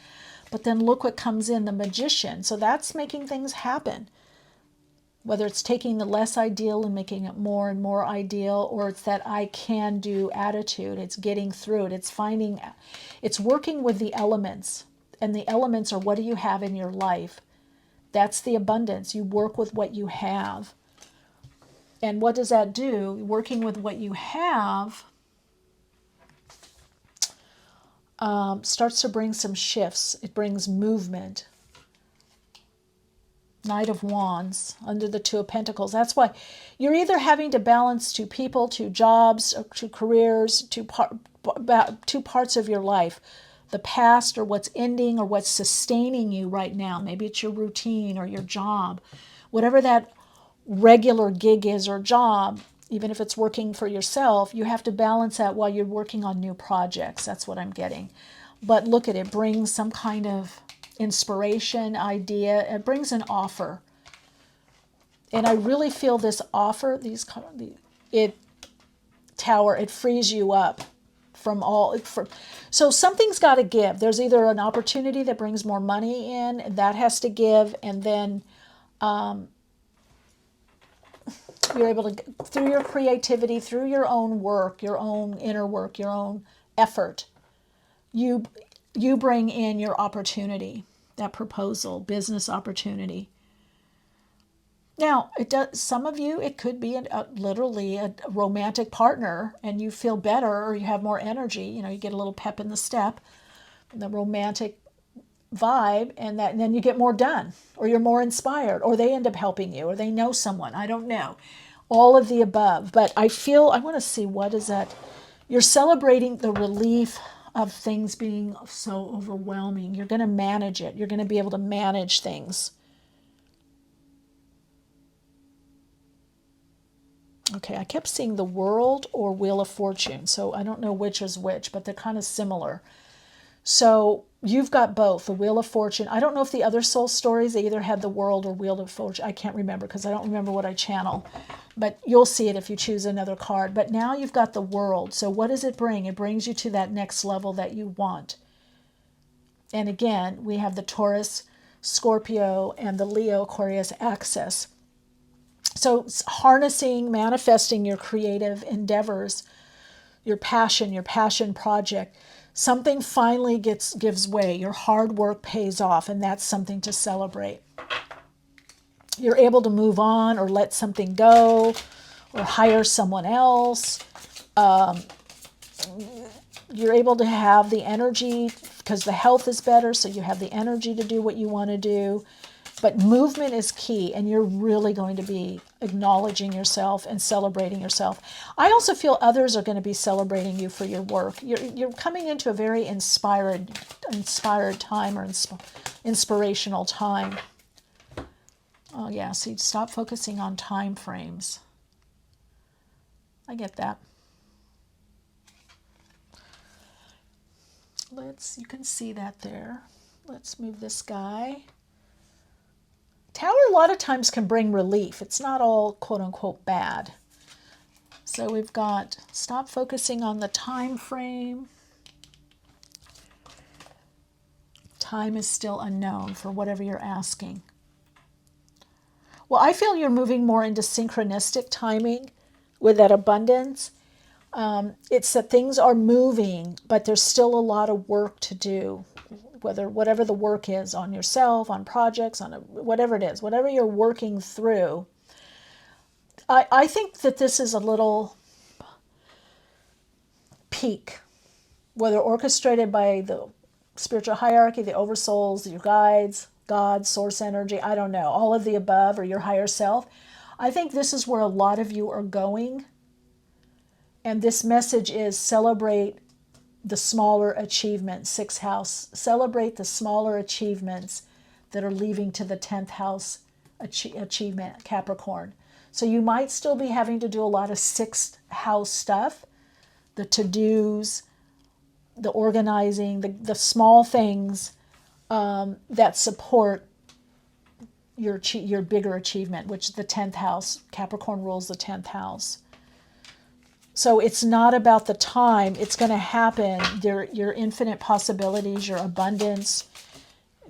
But then look what comes in, the Magician. So that's making things happen. Whether it's taking the less ideal and making it more and more ideal, or it's that I can do attitude. It's getting through it. It's working with the elements. And the elements are, what do you have in your life? That's the abundance. You work with what you have. And what does that do? Working with what you have starts to bring some shifts. It brings movement. Knight of Wands under the Two of Pentacles. That's why you're either having to balance two people, two jobs, or two careers, two parts of your life. The past, or what's ending, or what's sustaining you right now. Maybe it's your routine or your job. Whatever that regular gig is or job, even if it's working for yourself, you have to balance that while you're working on new projects. That's what I'm getting. But look at it, brings some kind of inspiration, idea. It brings an offer. And I really feel this offer, Tower, it frees you up from all. So something's got to give. There's either an opportunity that brings more money in, that has to give, and then you're able to, through your creativity, through your own work, your own inner work, your own effort, you bring in your opportunity, that proposal, business opportunity. Now, some of you, it could be literally a romantic partner, and you feel better, or you have more energy. You get a little pep in the step, the romantic vibe, and then you get more done, or you're more inspired, or they end up helping you, or they know someone. I don't know. All of the above. But I want to see, what is that? You're celebrating the relief of things being so overwhelming. You're going to manage it. You're going to be able to manage things. Okay, I kept seeing the World or Wheel of Fortune, so I don't know which is which, but they're kind of similar. So you've got both, the Wheel of Fortune. I don't know if the other soul stories, they either had the World or Wheel of Fortune. I can't remember because I don't remember what I channel. But you'll see it if you choose another card. But now you've got the World. So what does it bring? It brings you to that next level that you want. And again, we have the Taurus, Scorpio, and the Leo, Aquarius axis. So harnessing, manifesting your creative endeavors, your passion project. Something finally gives way. Your hard work pays off, and that's something to celebrate. You're able to move on, or let something go, or hire someone else. You're able to have the energy because the health is better, so you have the energy to do what you want to do. But movement is key, and you're really going to be acknowledging yourself and celebrating yourself. I also feel others are going to be celebrating you for your work. You're coming into a very inspired time, or inspirational time. Oh yeah, so stop focusing on time frames. I get that. You can see that there. Let's move this guy. Tower a lot of times can bring relief. It's not all quote-unquote bad. So we've got stop focusing on the time frame. Time is still unknown for whatever you're asking. Well, I feel you're moving more into synchronistic timing with that abundance. It's that things are moving, but there's still a lot of work to do. Whatever the work is on yourself, on projects, whatever it is, whatever you're working through, I think that this is a little peak, whether orchestrated by the spiritual hierarchy, the oversouls, your guides, God, source energy, I don't know, all of the above, or your higher self. I think this is where a lot of you are going. And this message is celebrate the smaller achievements, sixth house. Celebrate the smaller achievements that are leading to the 10th house achievement, Capricorn. So you might still be having to do a lot of sixth house stuff, the to-dos, the organizing, the small things that support your bigger achievement, which the 10th house, Capricorn rules the 10th house. So it's not about the time, it's going to happen. Your infinite possibilities, your abundance.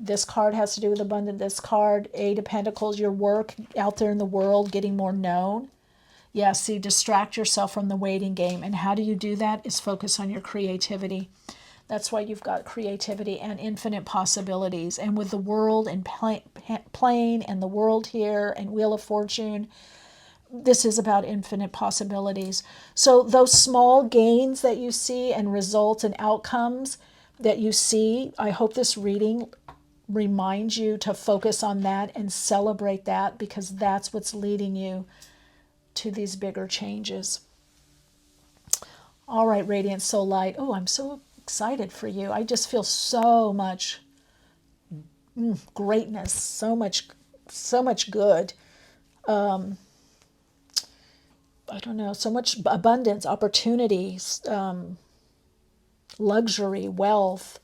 This card has to do with abundance. This card, Eight of Pentacles, your work out there in the world, getting more known. Yeah, see, distract yourself from the waiting game. And how do you do that? Is focus on your creativity. That's why you've got creativity and infinite possibilities. And with the world and plane and the world here and Wheel of Fortune, this is about infinite possibilities. So those small gains that you see and results and outcomes that you see, I hope this reading reminds you to focus on that and celebrate that, because that's what's leading you to these bigger changes. All right, Radiant Soul Light. Oh, I'm so excited for you. I just feel so much greatness, so much good. I don't know, so much abundance, opportunities, luxury, wealth,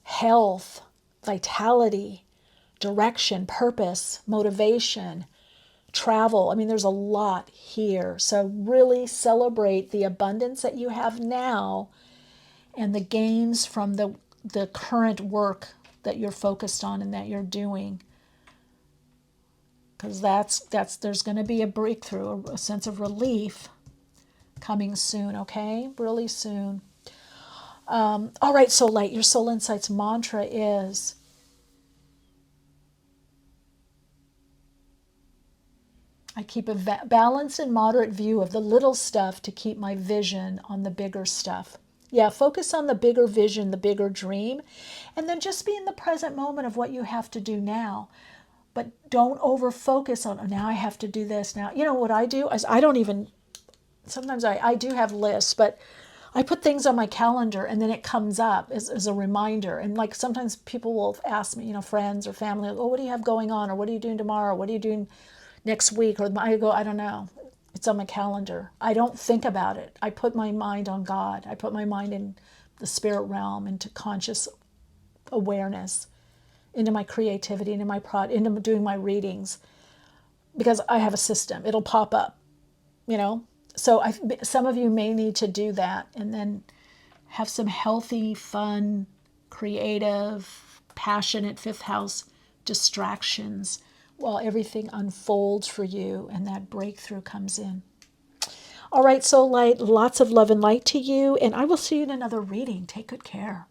health, vitality, direction, purpose, motivation, travel. I mean, there's a lot here. So really celebrate the abundance that you have now and the gains from the current work that you're focused on and that you're doing. Because there's going to be a breakthrough, a sense of relief coming soon, okay? Really soon. All right, Soul Light, your Soul Insights mantra is, I keep a balanced and moderate view of the little stuff to keep my vision on the bigger stuff. Yeah, focus on the bigger vision, the bigger dream, and then just be in the present moment of what you have to do now. But don't over focus on, oh, now I have to do this now. You know what I do is I don't even, sometimes I do have lists, but I put things on my calendar and then it comes up as a reminder. And like sometimes people will ask me, friends or family, oh, what do you have going on? Or what are you doing tomorrow? What are you doing next week? Or I go, I don't know. It's on my calendar. I don't think about it. I put my mind on God. I put my mind in the spirit realm, into conscious awareness, into my creativity, into doing my readings, because I have a system. It'll pop up, So some of you may need to do that, and then have some healthy, fun, creative, passionate fifth house distractions while everything unfolds for you and that breakthrough comes in. All right, Soul Light, lots of love and light to you, and I will see you in another reading. Take good care.